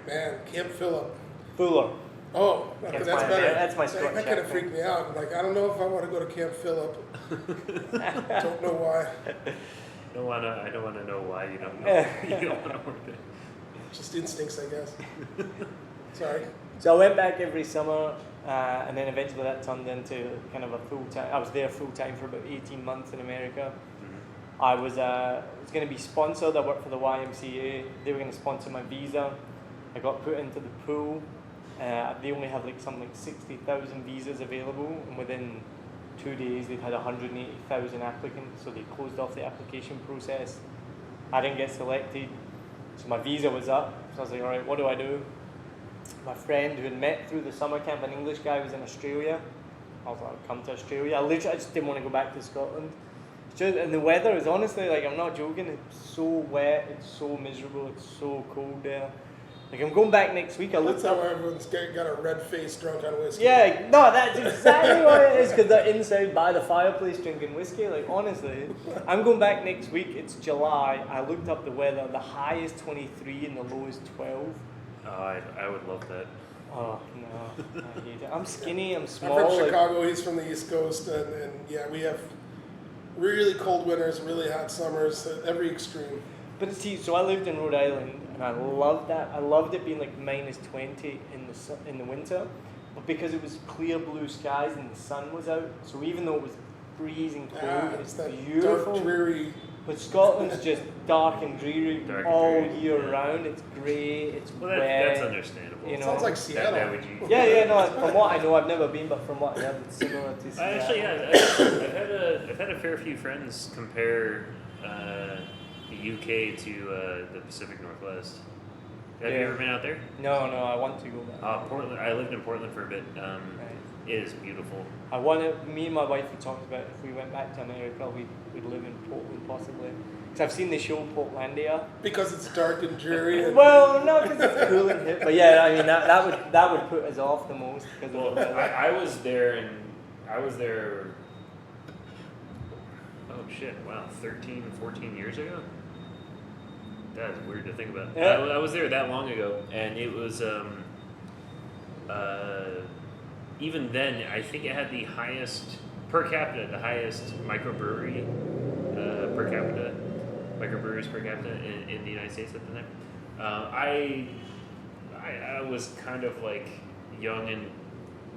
Man, Camp Phillip. Fuller. Oh, okay, that's better. That's my Scottish That kind of accent. freaked me out. Like, I don't know if I want to go to Camp Phillip. Don't know why. I don't want to know why you don't know. You don't want to work there. Just instincts, I guess. Sorry. So I went back every summer, and then eventually that turned into kind of a full-time. I was there full-time for about 18 months in America. Mm-hmm. I was going to be sponsored. I worked for the YMCA. They were going to sponsor my visa. I got put into the pool. They only have like something like 60,000 visas available, and within 2 days they'd had 180,000 applicants, so they closed off the application process. I didn't get selected, so my visa was up. So I was like, all right, what do I do? My friend who had met through the summer camp, an English guy, was in Australia. I was like, I'll come to Australia. I just didn't want to go back to Scotland. And the weather is honestly, like, I'm not joking, it's so wet, it's so miserable, it's so cold there. Like, I'm going back next week. That's how everyone's got a red face drunk on whiskey. Yeah, no, that's exactly what it is, because they're inside by the fireplace drinking whiskey. Like, honestly, I'm going back next week. It's July. I looked up the weather. The high is 23 and the low is 12. Oh, I would love that. Oh, no, I hate it. I'm skinny, I'm small. I'm from Chicago, he's from the East Coast, and yeah, we have really cold winters, really hot summers, every extreme. But see, so I lived in Rhode Island, and I loved that. I loved it being like minus 20 in the winter, but because it was clear blue skies and the sun was out, so even though it was freezing cold, it's beautiful. Dark, dreary. But Scotland's just dark and dreary all year round. It's grey, it's wet. That's understandable. You know? Sounds like Seattle. Yeah, no. From what I know, I've never been, but from what I have, it's similar to Seattle. Actually, yeah, I've had a fair few friends compare the UK to the Pacific Northwest. Have you ever been out there? No, I want to go back. Portland. I lived in Portland for a bit. It is beautiful. Me and my wife had talked about if we went back to America, we'd live in Portland possibly. Because I've seen the show Portlandia. Because it's dark and dreary. Well, no, because it's cool and hip. But yeah, I mean that would put us off the most. Well, I was there oh shit, wow, 13, 14 years ago? That's weird to think about. Yeah. I was there that long ago, and it was, even then, I think it had the highest, per capita, the highest microbreweries per capita in the United States at the time. I was kind of like young and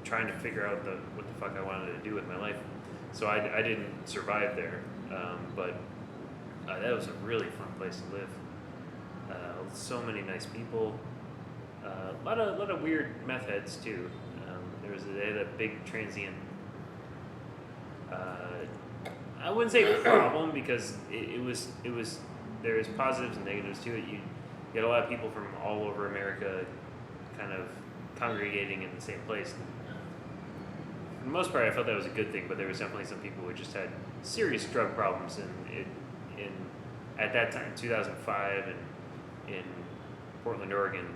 trying to figure out what the fuck I wanted to do with my life. So I didn't survive there, but that was a really fun place to live. So many nice people, a lot of weird meth heads too. They had a big transient. I wouldn't say problem because it was there was positives and negatives to it. You get a lot of people from all over America, kind of congregating in the same place. For the most part, I felt that was a good thing, but there was definitely some people who just had serious drug problems in at that time, 2005, and in Portland, Oregon.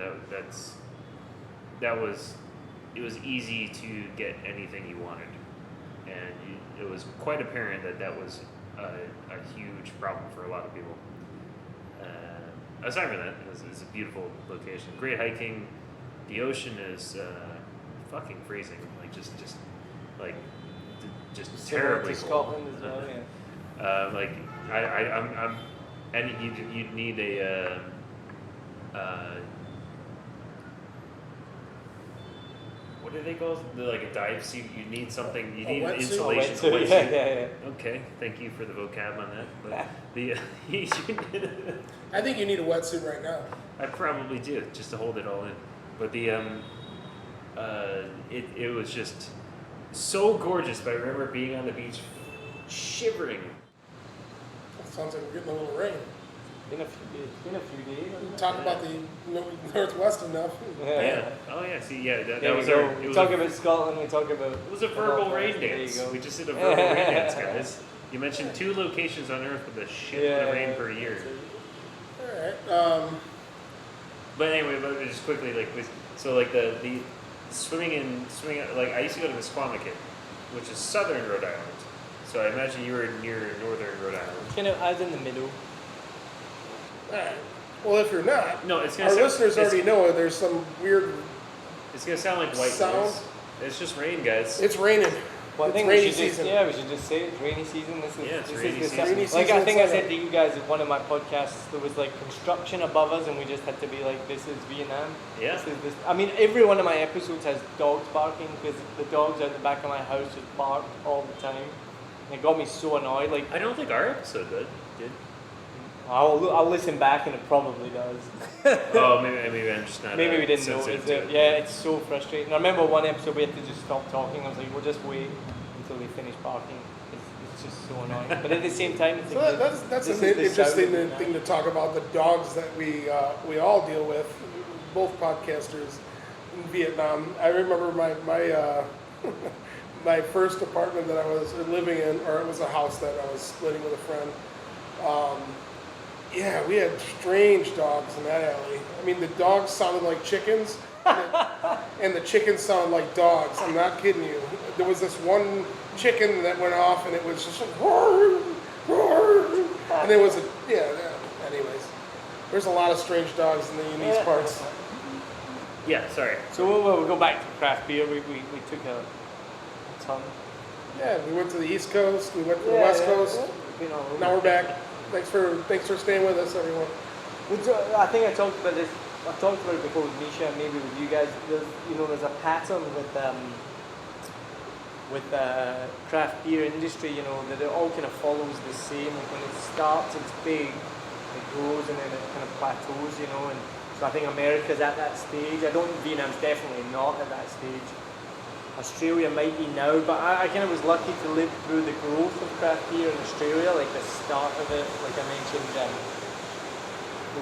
It was easy to get anything you wanted, and it was quite apparent that was a huge problem for a lot of people. Aside from that, it's a beautiful location. Great hiking. The ocean is fucking freezing. Like just terribly to cold. Scotland as well. Yeah. Like I'm, and you'd need a. What do they call it? Like a dive suit. You need something. You need insulation. Wetsuit. Yeah. Okay, thank you for the vocab on that. But I think you need a wetsuit right now. I probably do, just to hold it all in. But it was just so gorgeous. But I remember being on the beach, shivering. Sounds like we're getting a little rain. Been a few days. Talk about the Northwest enough. Yeah. Oh yeah. See, yeah. That There was we go. our. We talk about Scotland. We talk about. It was a verbal rain dance. There you go. We just did a verbal rain dance, guys. You mentioned 2 locations on Earth with a shitload of rain per year. All right. But anyway, just quickly, the swimming, like I used to go to Misquamicut, which is southern Rhode Island. So I imagine you were near northern Rhode Island. Kind of, I was in the middle. Alright. Well, if you're not, No, it's gonna our sound, listeners already know there's some weird It's gonna sound like white sound. noise. It's just rain, guys. It's raining. Well, I It's think rainy we should season. we should just say it's rainy season. This is Yeah, it's this rainy is the season. Rainy Like I season think I in said to Southern. you guys in one of my podcasts, there was like construction above us, and we just had to be like, "This is Vietnam." Yeah. This is this. I mean, every one of my episodes has dogs barking because the dogs out the back of my house just barked all the time. And it got me so annoyed. Like, I don't think our episode did. did? I'll listen back and it probably does. Oh, maybe I'm just not. Maybe we didn't sensitive notice to it. Yeah, it's so frustrating. I remember one episode we had to just stop talking. I was like, we'll just wait until they finish barking. It's just so annoying. But at the same time, it's So that's an interesting thing to talk about, the dogs that we all deal with, both podcasters in Vietnam. I remember my my first apartment that I was living in, or it was a house that I was splitting with a friend. Yeah, we had strange dogs in that alley. I mean, the dogs sounded like chickens, and the chickens sounded like dogs. I'm not kidding you. There was this one chicken that went off, and it was just like, roar, roar. And there was anyways. There's a lot of strange dogs in these parts. Yeah, sorry. So we'll go back to craft beer. We took a ton. Yeah, we went to the East Coast, we went to the West Coast. Now we're back. Thanks for staying with us, everyone. I think I talked about this. I talked about it before with Misha and maybe with you guys. There's a pattern with craft beer industry. That it all kind of follows the same. Like when it starts, it's big, it grows, and then it kind of plateaus. And so I think America's at that stage. Vietnam's definitely not at that stage. Australia might be now, but I kind of was lucky to live through the growth of craft beer in Australia, like the start of it, like I mentioned,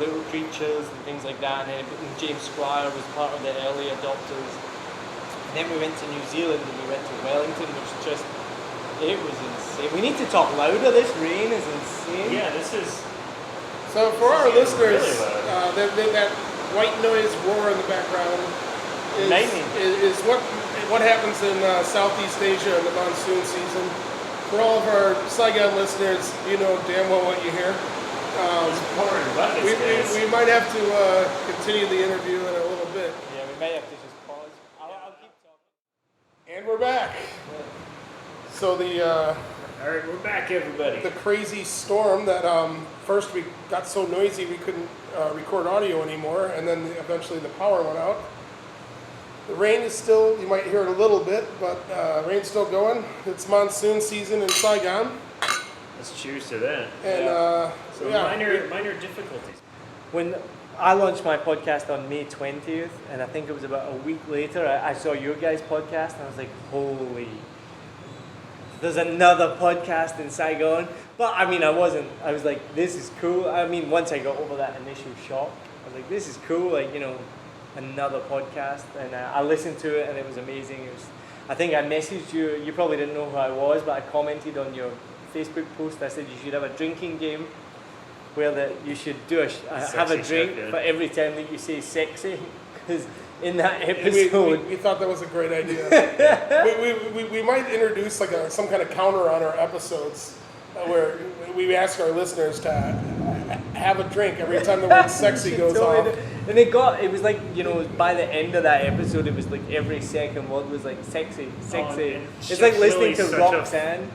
Little Creatures and things like that, and then James Squire was part of the early adopters. And then we went to New Zealand and we went to Wellington, which it was insane. We need to talk louder, this rain is insane. Yeah, this is... So for our listeners, really that white noise roar in the background is what happens in Southeast Asia in the monsoon season. For all of our Saigon listeners, you know damn well what you hear. We might have to continue the interview in a little bit. Yeah, we may have to just pause. I'll keep talking. And we're back. So all right, we're back, everybody. The crazy storm that first we got so noisy we couldn't record audio anymore, and then eventually the power went out. The rain is still, you might hear it a little bit, but rain's still going. It's monsoon season in Saigon. Let's cheers to that. And minor difficulties. When I launched my podcast on May 20th, and I think it was about a week later, I saw your guys' podcast, and I was like, holy, there's another podcast in Saigon. But I mean, I was like, this is cool. I mean, once I got over that initial shock, I was like, this is cool, another podcast. And I listened to it, and it was amazing. I think I messaged you, you probably didn't know who I was, but I commented on your Facebook post. I said you should have a drinking game where you should have a drink for every time that you say sexy, because in that episode we thought that was a great idea. we might introduce some kind of counter on our episodes where we ask our listeners to have a drink every time the word sexy goes off. And it was like, by the end of that episode, it was like every second word was like sexy. It's like listening to Roxanne.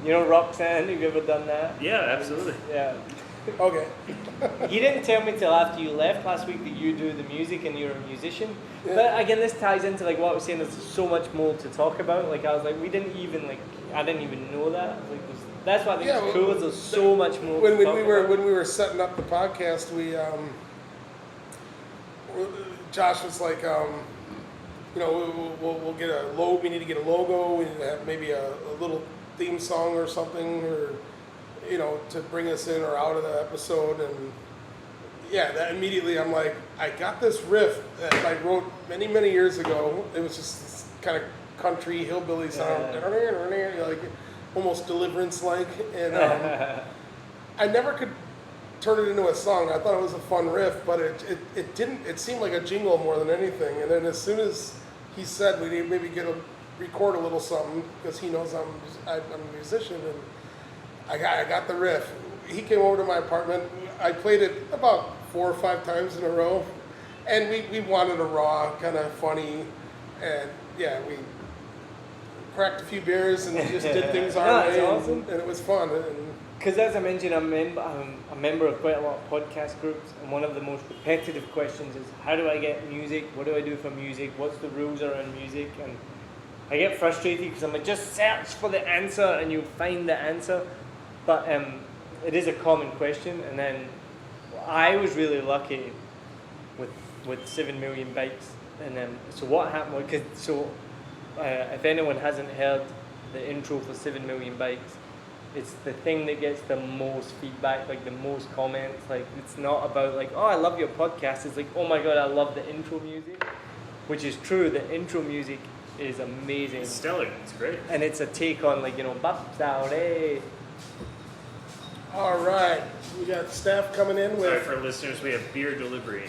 You know Roxanne, have you ever done that? Yeah, absolutely. Yeah. Okay. You didn't tell me till after you left last week that you do the music and you're a musician. Yeah. But again, this ties into what I was saying. There's so much more to talk about. I was like, I didn't even know that. That's why I think it's cool. There's so much more. When we were setting up the podcast, Josh was like, we'll get a logo. We need to get a logo. We need to have maybe a little theme song or something, or to bring us in or out of the episode. And that immediately I'm like, I got this riff that I wrote many years ago. It was just this kind of country hillbilly sound, like almost Deliverance like, and I never could turn it into a song. I thought it was a fun riff, but it didn't. It seemed like a jingle more than anything. And then as soon as he said we need to maybe record a little something, because he knows I'm a musician, and I got the riff. He came over to my apartment. I played it about 4 or 5 times in a row, and we wanted a raw, kind of funny, and we cracked a few beers and just did things our way, awesome. and it was fun. Because as I mentioned, I'm a member of quite a lot of podcast groups, and one of the most repetitive questions is, how do I get music? What do I do for music? What's the rules around music? And I get frustrated because I'm like, just search for the answer and you'll find the answer. But it is a common question, and then I was really lucky with 7 million bikes, and then so what happened? If anyone hasn't heard the intro for 7 million bikes, it's the thing that gets the most feedback, like the most comments. Like it's not about like, oh, I love your podcast. It's like, oh my god, I love the intro music, which is true. The intro music is amazing. It's stellar. It's great. And it's a take on like, Baps out, hey. All right, we got staff coming in Sorry with. for listeners, we have beer delivery.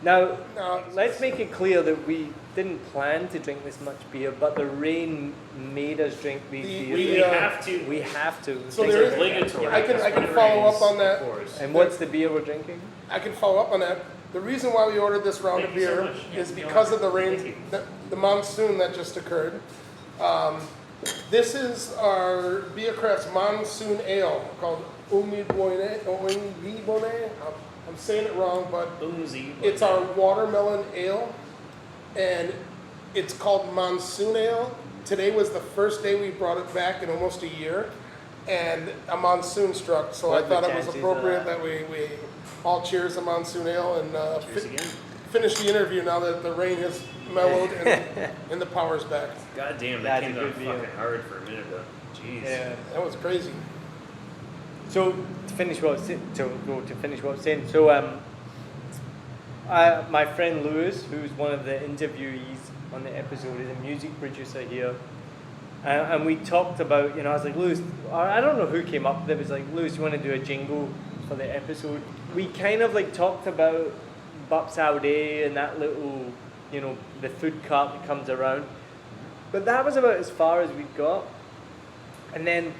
Now, Now, let's make it clear that we didn't plan to drink this much beer, but the rain made us drink these beers. We have to. We have to. So It's there is- obligatory. I can That's what it follow up is, on that. of course. And what's the beer we're drinking? I can follow up on that. The reason why we ordered this round Thank of you so beer much. is Yeah, because of the thank you. rain, the monsoon that just occurred. This is our Beercraft's Monsoon Ale called Umibone. I'm saying it wrong, but Boozy. it's our watermelon ale, and it's called Monsoon Ale. Today was the first day we brought it back in almost a year, and a monsoon struck, so What I are thought the it was chances appropriate of that we all cheers a Monsoon Ale and Cheers again. finish the interview now that the rain has mellowed and the power's back. God damn, That's that came a down good beer. fucking hard for a minute though. Jeez. Yeah. That was crazy. So to finish what I was saying, so my friend Lewis, who's one of the interviewees on the episode, is a music producer here, and we talked about, I was like, Lewis, I don't know who came up with it, was like, Lewis, you want to do a jingle for the episode? We kind of like talked about Bups All Day and that little, the food cart that comes around, but that was about as far as we got. And then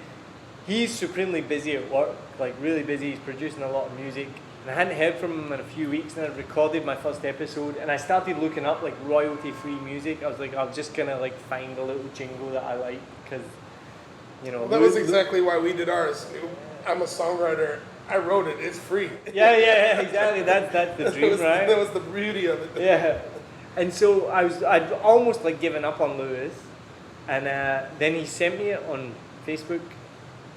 he's supremely busy at work, like really busy. He's producing a lot of music. And I hadn't heard from him in a few weeks, and I recorded my first episode, and I started looking up like royalty-free music. I was like, I'm just gonna like find a little jingle that I like, because, Well, that was exactly why we did ours. I'm a songwriter. I wrote it. It's free. Yeah, exactly. That's the dream, right? That was the beauty of it. Yeah. And so I'd almost like given up on Lewis, and then he sent me it on Facebook,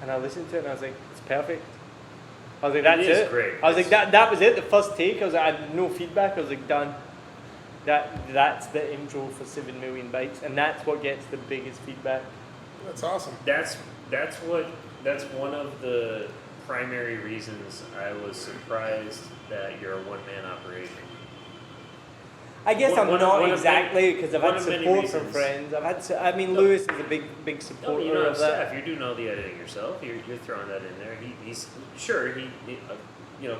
and I listened to it, and I was like, it's perfect. I was like, that's It is it. great. I was like, that was it. The first take. I was like, I had no feedback. I was like, done. That's the intro for 7 million bikes, and that's what gets the biggest feedback. That's awesome. That's one of the primary reasons I was surprised that you're a one-man operation. I guess I'm One not of exactly, because I've one had of many support from reasons. friends. Lewis is a big supporter No, you don't have of that. staff. You're doing all the editing yourself. You're throwing that in there. He's sure he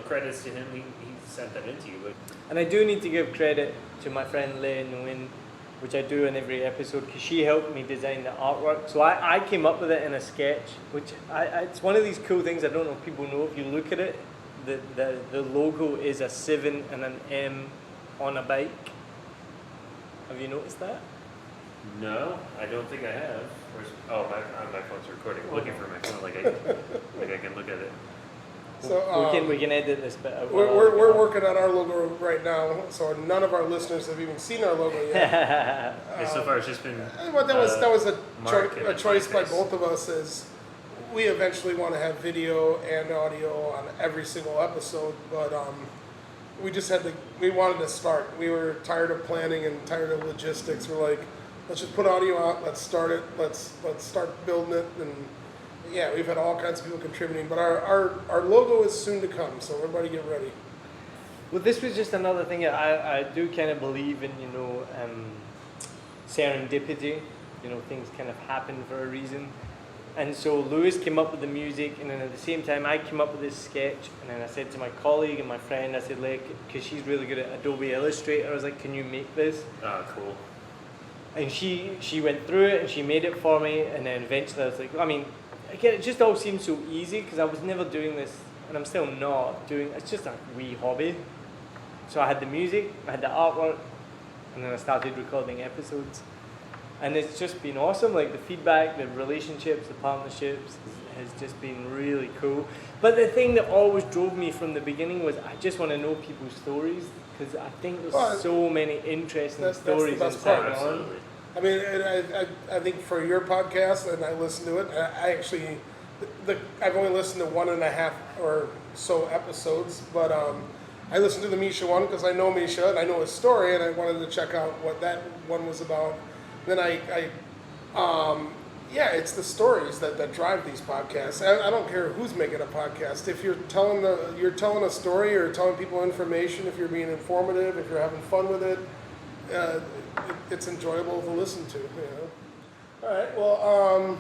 credits to him. He sent that into you, but And I do need to give credit to my friend Leigh Nguyen, which I do in every episode, because she helped me design the artwork. So I came up with it in a sketch, which it's one of these cool things I don't know if people know. If you look at it, the logo is a 7 and an M on a bike. Have you noticed that? no, I don't think I have. My phone's recording. I'm looking for my phone, like I can look at it. So we can edit this bit out. we're working on our logo right now. So none of our listeners have even seen our logo yet. And so far, it's just been. But that was a Mark and a choice by Podcast. both of us. Is we eventually want to have video and audio on every single episode, but we just we wanted to start. We were tired of planning and tired of logistics. We're like, let's just put audio out. Let's start it. Let's start building it. And yeah, we've had all kinds of people contributing, but our logo is soon to come. So everybody get ready. Well, this was just another thing. I do kind of believe in, serendipity. Things kind of happen for a reason. And so Lewis came up with the music, and then at the same time I came up with this sketch, and then I said to my colleague and my friend, I said, like, because she's really good at Adobe Illustrator, I was like, can you make this? Oh, cool. And she went through it, and she made it for me, and then eventually I was like, again, it just all seemed so easy, because I was never doing this, and I'm still not doing, it's just a wee hobby. So I had the music, I had the artwork, and then I started recording episodes. And it's just been awesome, like the feedback, the relationships, the partnerships has just been really cool. But the thing that always drove me from the beginning was I just want to know people's stories, because I think there's so many interesting that's the stories in best part. Saigon. Absolutely. I mean, and I think for your podcast, and I listened to it, I actually I've only listened to 1.5 or so episodes, but I listened to the Misha one because I know Misha and I know his story, and I wanted to check out what that one was about. Then it's the stories that drive these podcasts. I don't care who's making a podcast. If you're telling a story or telling people information, if you're being informative, if you're having fun with it, it's enjoyable to listen to. All right. Well,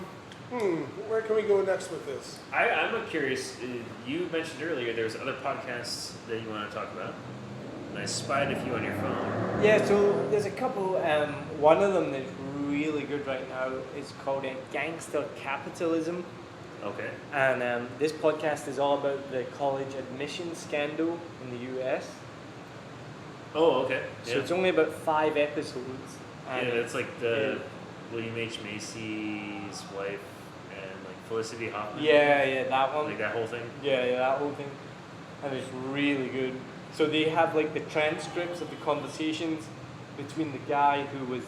where can we go next with this? I'm curious. You mentioned earlier there's other podcasts that you want to talk about, and I spied a few on your phone. Yeah, so there's a couple. One of them that's really good right now is called Gangster Capitalism. Okay. And this podcast is all about the college admission scandal in the US. Oh, okay. So it's only about 5 episodes. And it's like the William H. Macy's wife and like Felicity Hoffman. Yeah, that one. Like that whole thing. Yeah, that whole thing. And it's really good. So they have like the transcripts of the conversations between the guy who was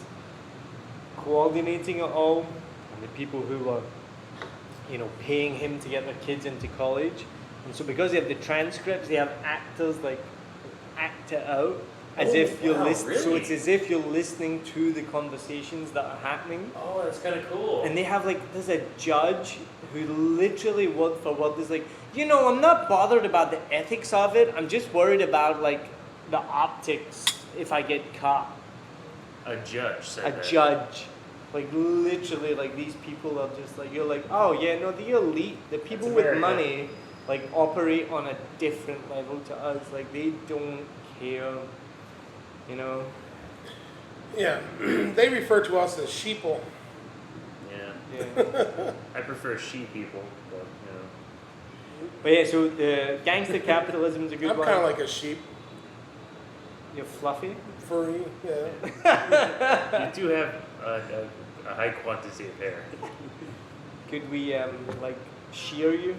coordinating it all and the people who were, paying him to get their kids into college. And so because they have the transcripts, they have actors like act it out as if you're listening. Really? So it's as if you're listening to the conversations that are happening. Oh, that's kind of cool. And they have there's a judge who literally word for word is like, I'm not bothered about the ethics of it. I'm just worried about the optics if I get caught. A judge said that. A judge. Literally, these people are just you're oh yeah, no, the elite, the people with money, operate on a different level to us. They don't care, Yeah, they refer to us as sheeple. Yeah. I prefer sheep people, but But yeah, so the Gangster Capitalism is a good I'm one. kind of like a sheep. You're fluffy. Furry, yeah. you do have a high quantity of hair. Could we shear you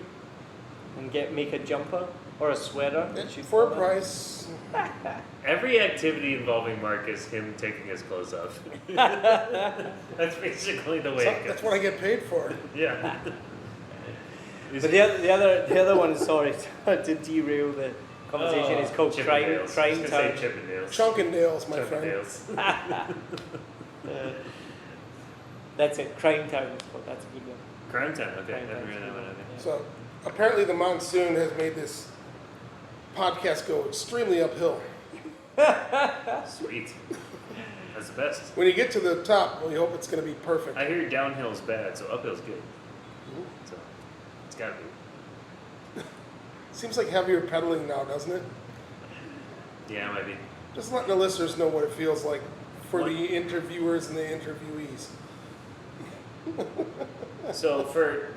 and make a jumper or a sweater? For a price. Every activity involving Mark is him taking his clothes off. That's basically the way it goes. That's what I get paid for. Yeah. But the other one, sorry to derail the conversation, is called Crime Time. Chunkendales, my friend. That's it, Crime Time. That's a good one. Crime Time, okay. Crime Never Time's heard that one. Yeah. So apparently the monsoon has made this podcast go extremely uphill. Sweet. That's the best. When you get to the top, we hope it's going to be perfect. I hear downhill's bad, so uphill's good. So it's gotta be. Seems like heavier pedaling now, doesn't it? Yeah, it might be. Just letting the listeners know what it feels like for the interviewers and the interviewees. So or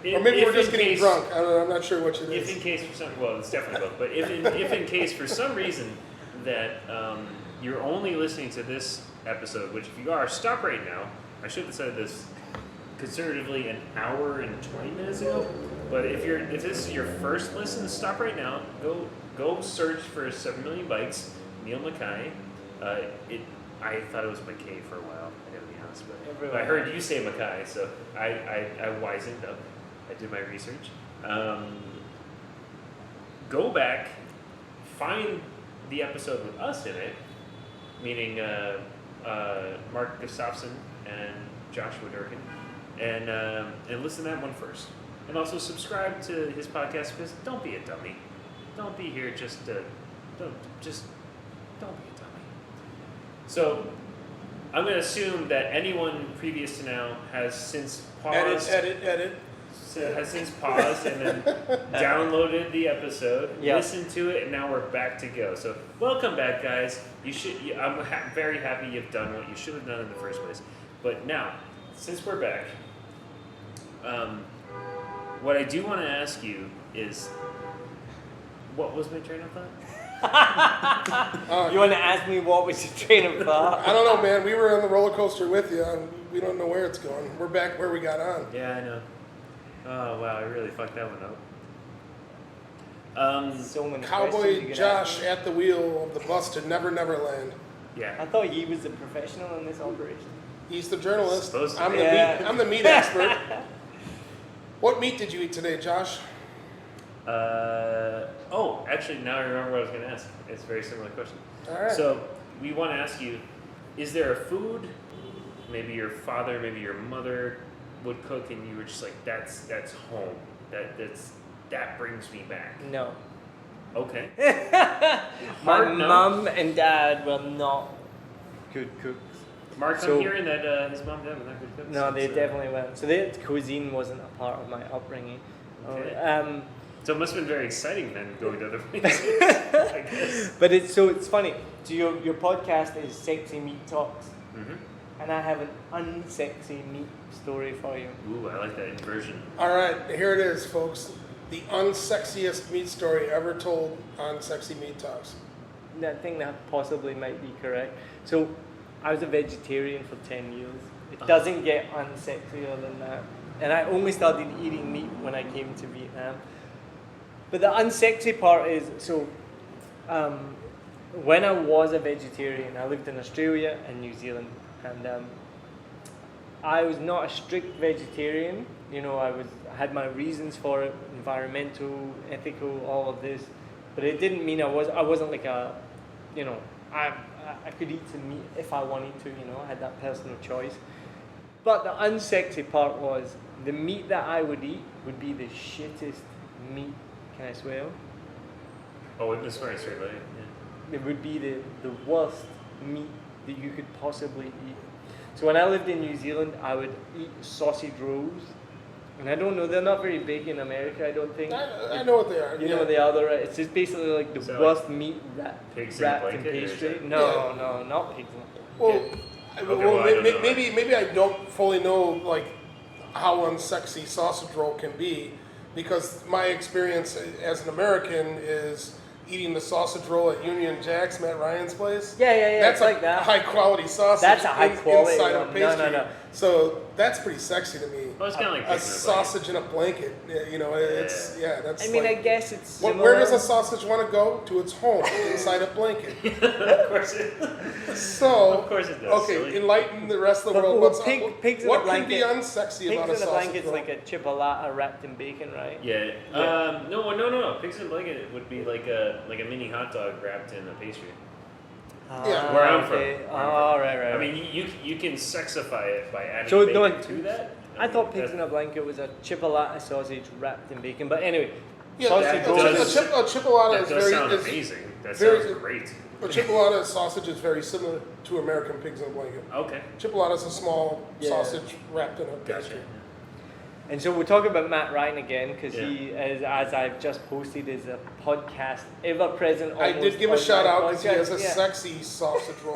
maybe we're just getting drunk. I don't know, I'm not sure which it is. If in case for some, well, it's definitely both. But if in case for some reason that you're only listening to this episode, which if you are, stop right now. I should have said this conservatively an hour and 20 minutes ago. But if this is your first listen, stop right now. Go search for 7 Million Bikes, Niall Mackay. I thought it was Mackay for a while. I gotta be honest, but I heard you say Mackay, so I wisened up. I did my research. Go back, find the episode with us in it, meaning Mark Gustafson and Joshua Durkin, and listen to that one first. And also subscribe to his podcast because don't be a dummy. Don't be here just to don't be a dummy. So I'm going to assume that anyone previous to now has since paused. Edit. Has since paused and then downloaded the episode, listened to it, and now we're back to go. So welcome back, guys. I'm very happy you've done what you should have done in the first place. But now, since we're back, what I do want to ask you is, what was my train of thought? You want to ask me what was your train of thought? I don't know, man. We were on the roller coaster with you, and we don't know where it's going. We're back where we got on. Yeah, I know. Oh, wow, I really fucked that one up. So many Cowboy Josh at the wheel of the bus to Never Land. Yeah. I thought he was the professional in this operation. He's the journalist. Supposed to I'm be. the meat expert. What meat did you eat today, Josh? Actually, now I remember what I was going to ask. It's a very similar question. All right. So we want to ask you, is there a food, maybe your father, maybe your mother would cook, and you were just like, that's home. That brings me back. No. Okay. My Hard no. mum and dad were not good cooks. Mark, So- I'm hearing that his mom and dad were not good cooks. No, they so- definitely weren't. So their cuisine wasn't a part of my upbringing. Okay. So it must have been very exciting then going to other places, I guess. But it's funny. So your podcast is Sexy Meat Talks, Mm-hmm. and I have an unsexy meat story for you. Ooh, I like that inversion. All right, here it is, folks. The unsexiest meat story ever told on Sexy Meat Talks. I think that possibly might be correct. So I was a vegetarian for 10 years. It doesn't get unsexier than that. And I only started eating meat when I came to Vietnam. But the unsexy part is, when I was a vegetarian, I lived in Australia and New Zealand. And I was not a strict vegetarian. You know, I had my reasons for it, environmental, ethical, all of this. But it didn't mean I wasn't like a, you know, I could eat some meat if I wanted to, you know, I had that personal choice. But the unsexy part was the meat that I would eat would be the shittest meat. Can I swear? Oh, it was very straight, right? Yeah. It would be the worst meat that you could possibly eat. So when I lived in New Zealand, I would eat sausage rolls. And I don't know, they're not very big in America, I don't think. I know what they are. You know what they are, right? It's just basically like the So worst meat pigs in wrapped a in blanket, or is pastry. it- No, not pigs in a Well, Okay, well, I don't know. maybe I don't fully know like how unsexy sausage roll can be, because my experience as an American is eating the sausage roll at Union Jack's, Matt Ryan's place. Yeah, That's it's like that. high quality sausage. That's a high quality inside one. of a pastry. No. So that's pretty sexy to me. Well, it's kind of like A pigs in a sausage in a blanket. You know, it's that's. I mean, like, I guess it's where similar. does a sausage want to go? To its home inside a blanket. Of course it. So Of course it does, Okay, silly. enlighten the rest of the world. Well, What's pigs in a what can be blanket- unsexy Pigs about a in a sausage blanket's roll? like a chipolata wrapped in bacon, right? Yeah. No. Pigs in a blanket would be like a mini hot dog wrapped in a pastry. Yeah. Where I'm from. Okay. Where I'm from. Right. I mean, you can sexify it by adding So, bacon no, to that. I thought mean, pigs in a blanket was a chipolata sausage wrapped in bacon. But anyway, Yeah, sausage that roll does- is... a chipolata That is does very sound is, amazing. That very- sounds great. a chipolata sausage is very similar to American pigs in a blanket. Okay. Chipolata is a small Yeah. sausage wrapped in a Gotcha. pastry. And so we're talking about Matt Ryan again, because Yeah. he, as I've just posted, is a podcast ever present. I almost did give a on shout my out because he has a podcast. Yeah. sexy sausage roll.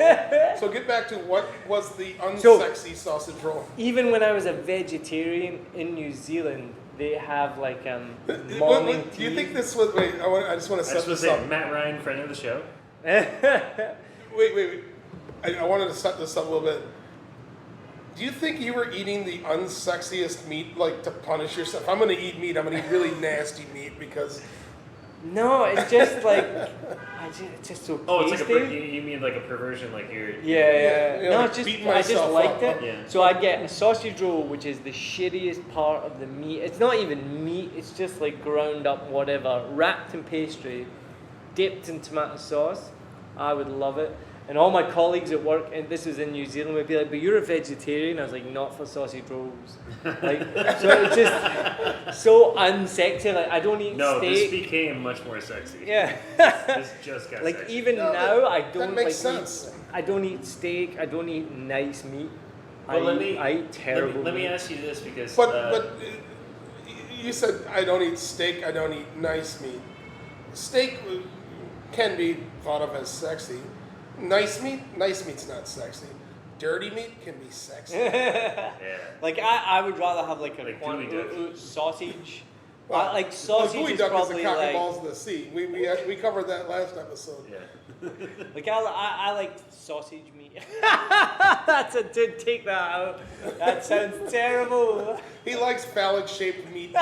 So get back to what was the unsexy sausage roll. Even when I was a vegetarian in New Zealand, they have like What- morning what- do you tea. think this was? Wait, I just want to I set just was this up. saying, Matt Ryan, friend of the show. Wait. I wanted to set this up a little bit. Do you think you were eating the unsexiest meat, like to punish yourself? If I'm going to eat meat, I'm going to eat really nasty meat because. No, it's just like it's just so Oh, it's like tasty. you mean like a perversion, like you're. Yeah. Yeah, No, like it's just beating I just myself liked up. it. Yeah. So I'd get a sausage roll, which is the shittiest part of the meat. It's not even meat. It's just like ground up whatever, wrapped in pastry, dipped in tomato sauce. I would love it. And all my colleagues at work, and this was in New Zealand, would be like, "But you're a vegetarian." I was like, "Not for sausage rolls." Like, so it's just so unsexy. Like, I don't eat No, steak. this became much more sexy. Yeah. This just got Like sexy. even No, now, I that don't makes like sense. I don't eat steak. I don't eat nice meat. Well, I eat terrible. Let me meat. ask you this because. But you said I don't eat steak. I don't eat nice meat. Steak can be thought of as sexy. Nice meat's not sexy. Dirty meat can be sexy. yeah. Like I would rather have like a Like one gooey duck. sausage. Well, Like the sausage gooey is duck is probably the cock and like balls of the sea. We covered that last episode. Yeah. like I like sausage meat. That's a did take that out. That sounds terrible. He likes phallic shaped meat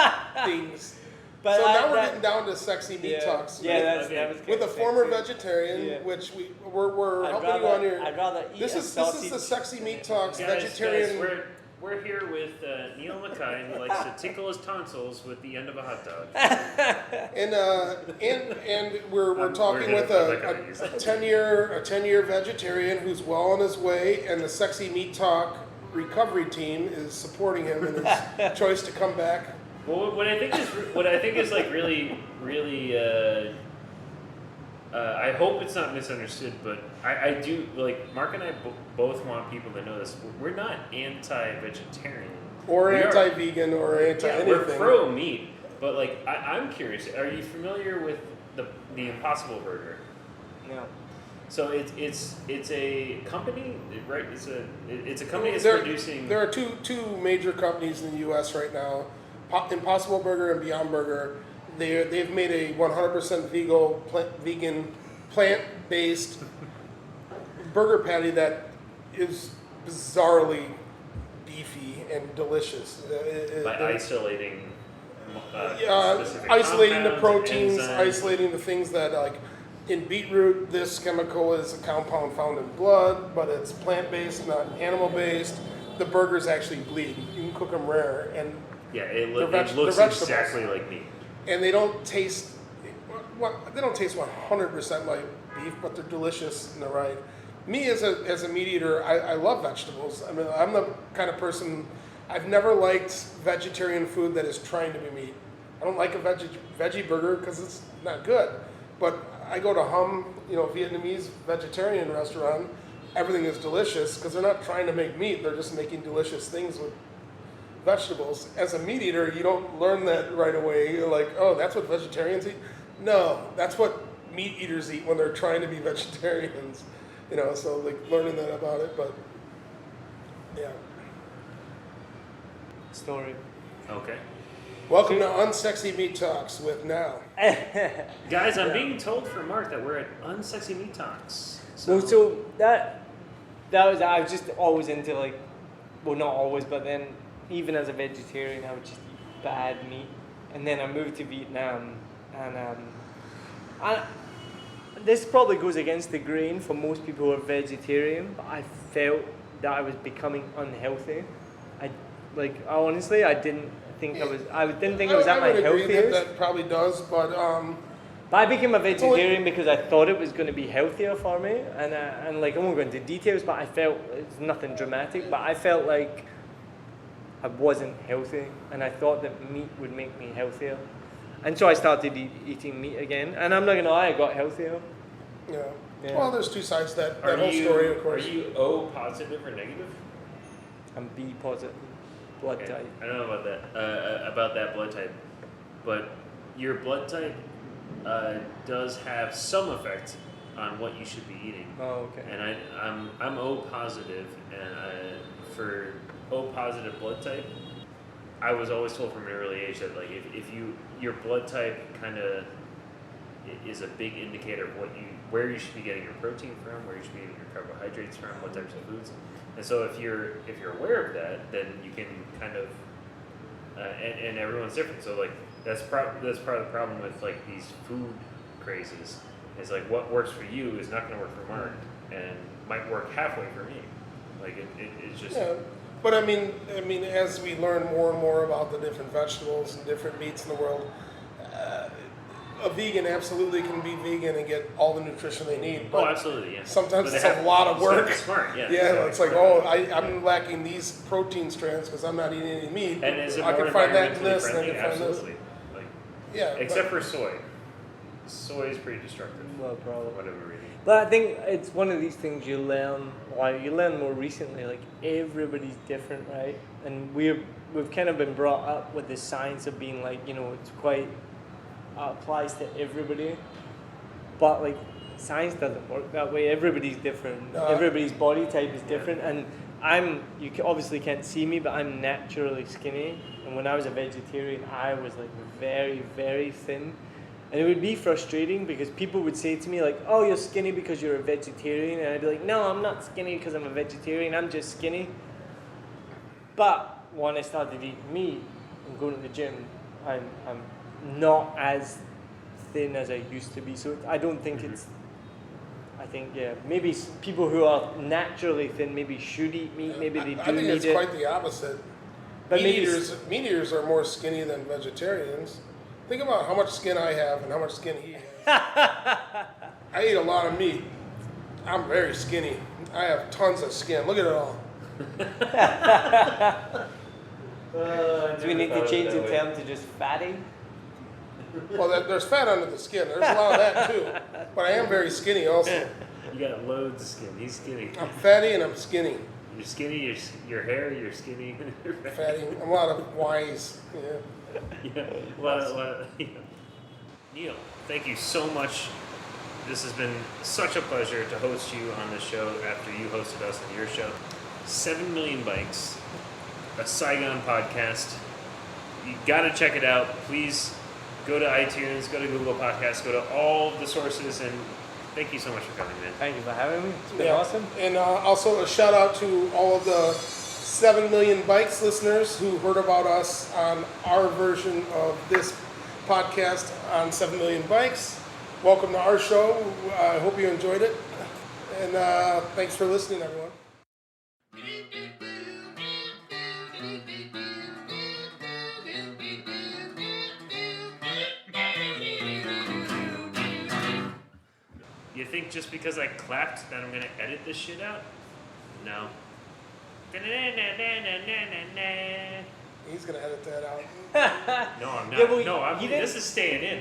things. But So now we're that- getting down to sexy meat talks. Yeah, with- that was with kinda a former sexy. vegetarian, Yeah. which we're helping you on your. I'd rather eat This a is sausage. the sexy meat talks Guys, vegetarian. We're here with Niall Mackay, who likes to tickle his tonsils with the end of a hot dog. And we're talking with a 10-year vegetarian who's well on his way, and the Sexy Meat Talk recovery team is supporting him in his choice to come back. Well, what I think is like really, I hope it's not misunderstood, but I do, like, Mark and I both want people to know this. We're not anti-vegetarian. Or anti-vegan or anti-anything. We're pro-meat, but, like, I'm curious, are you familiar with the Impossible Burger? No. So it's a company, right? It's a company that's producing... There are two major companies in the U.S. right now, Impossible Burger and Beyond Burger. They've made a 100% vegan, plant-based burger patty that is bizarrely beefy and delicious. By isolating specific isolating the compounds proteins, and enzymes. isolating the things that, like, in beetroot, this chemical is a compound found in blood, but it's plant-based, not animal-based. The burgers actually bleed. You can cook them rare, and Yeah, it they're looks vegetables. exactly like meat. And they don't taste 100% like beef, but they're delicious and they're right. Me as a meat eater, I love vegetables. I mean, I'm the kind of person, I've never liked vegetarian food that is trying to be meat. I don't like a veggie burger because it's not good. But I go to Hum, Vietnamese vegetarian restaurant, everything is delicious because they're not trying to make meat, they're just making delicious things with vegetables. As a meat eater, you don't learn that right away. You're like, oh, that's what vegetarians eat? No, that's what meat eaters eat when they're trying to be vegetarians. So like learning that about it, but yeah. Story. Okay. Welcome to Unsexy Meat Talks with Now. Guys, I'm being told from Mark that we're at Unsexy Meat Talks. So that was, I was just always into, like, well, not always, but then even as a vegetarian, I would just eat bad meat. And then I moved to Vietnam, and this probably goes against the grain for most people who are vegetarian, but I felt that I was becoming unhealthy. Honestly, I didn't think I was at my I would agree healthiest. that probably does, but But I became a vegetarian because I thought it was going to be healthier for me, and I won't go into details, but I felt it's nothing dramatic, but I felt like I wasn't healthy, and I thought that meat would make me healthier, and so I started eating meat again, and I'm not gonna lie, I got healthier. yeah. Yeah. Well, there's two sides to that whole story, of course. Are you O positive or negative? I'm B positive, blood Okay. type. I don't know about that blood type, but your blood type does have some effect on what you should be eating. Oh, okay. And I'm O positive, and for O positive blood type, I was always told from an early age that, like, if your blood type kind of is a big indicator of where you should be getting your protein from, where you should be getting your carbohydrates from, what types of foods. And so if you're aware of that, then you can kind of and everyone's different. So, like, that's part of the problem with, like, these food crazes. Is like what works for you is not going to work for Mark, and might work halfway for me. Like it's just. Yeah. But I mean, as we learn more and more about the different vegetables and different meats in the world, a vegan absolutely can be vegan and get all the nutrition they need. But absolutely, yeah. sometimes But it's they a have lot of to work. be smart, yeah. Yeah, it's like, I'm lacking these protein strands because I'm not eating any meat. And is it I more can find that in environmentally this, and I friendly? can find this. Absolutely. Like, Yeah. except for soy. Soy is pretty destructive. Well, probably. For whatever reason. But I think it's one of these things you learn more recently, like everybody's different, right? And we've kind of been brought up with this science of being like, it's quite applies to everybody. But like science doesn't work that way. Everybody's different. Everybody's body type is different, and obviously can't see me, but I'm naturally skinny. And when I was a vegetarian, I was like very, very thin. And it would be frustrating because people would say to me like, oh, you're skinny because you're a vegetarian. And I'd be like, no, I'm not skinny because I'm a vegetarian. I'm just skinny. But when I started eating meat and going to the gym, I'm not as thin as I used to be. So I don't think I think maybe people who are naturally thin maybe should eat meat. Maybe they do I think need it's it. quite the opposite. But meat maybe eaters are more skinny than vegetarians. Think about how much skin I have and how much skin he has. I eat a lot of meat. I'm very skinny. I have tons of skin. Look at it all. do we need to change the term to just fatty? Well, there's fat under the skin. There's a lot of that too. But I am very skinny also. You got loads of skin. He's skinny. I'm fatty and I'm skinny. You're skinny. Your hair. You're skinny. Fatty. I'm a lot of wise. Yeah. Yeah. A lot of, yeah. Neil, thank you so much. This has been such a pleasure to host you on this show after you hosted us on your show. 7 Million Bikes, a Saigon podcast. You got to check it out. Please go to iTunes, go to Google Podcasts, go to all the sources, and thank you so much for coming, man. Thank you for having me. It's been awesome. And also a shout out to all of the 7 Million Bikes listeners who heard about us on our version of this podcast on 7 Million Bikes. Welcome to our show. I hope you enjoyed it. And thanks for listening, everyone. You think just because I clapped that I'm going to edit this shit out? No. He's going to edit that out. No, I'm not. Yeah, well, no, you didn't- this is staying in.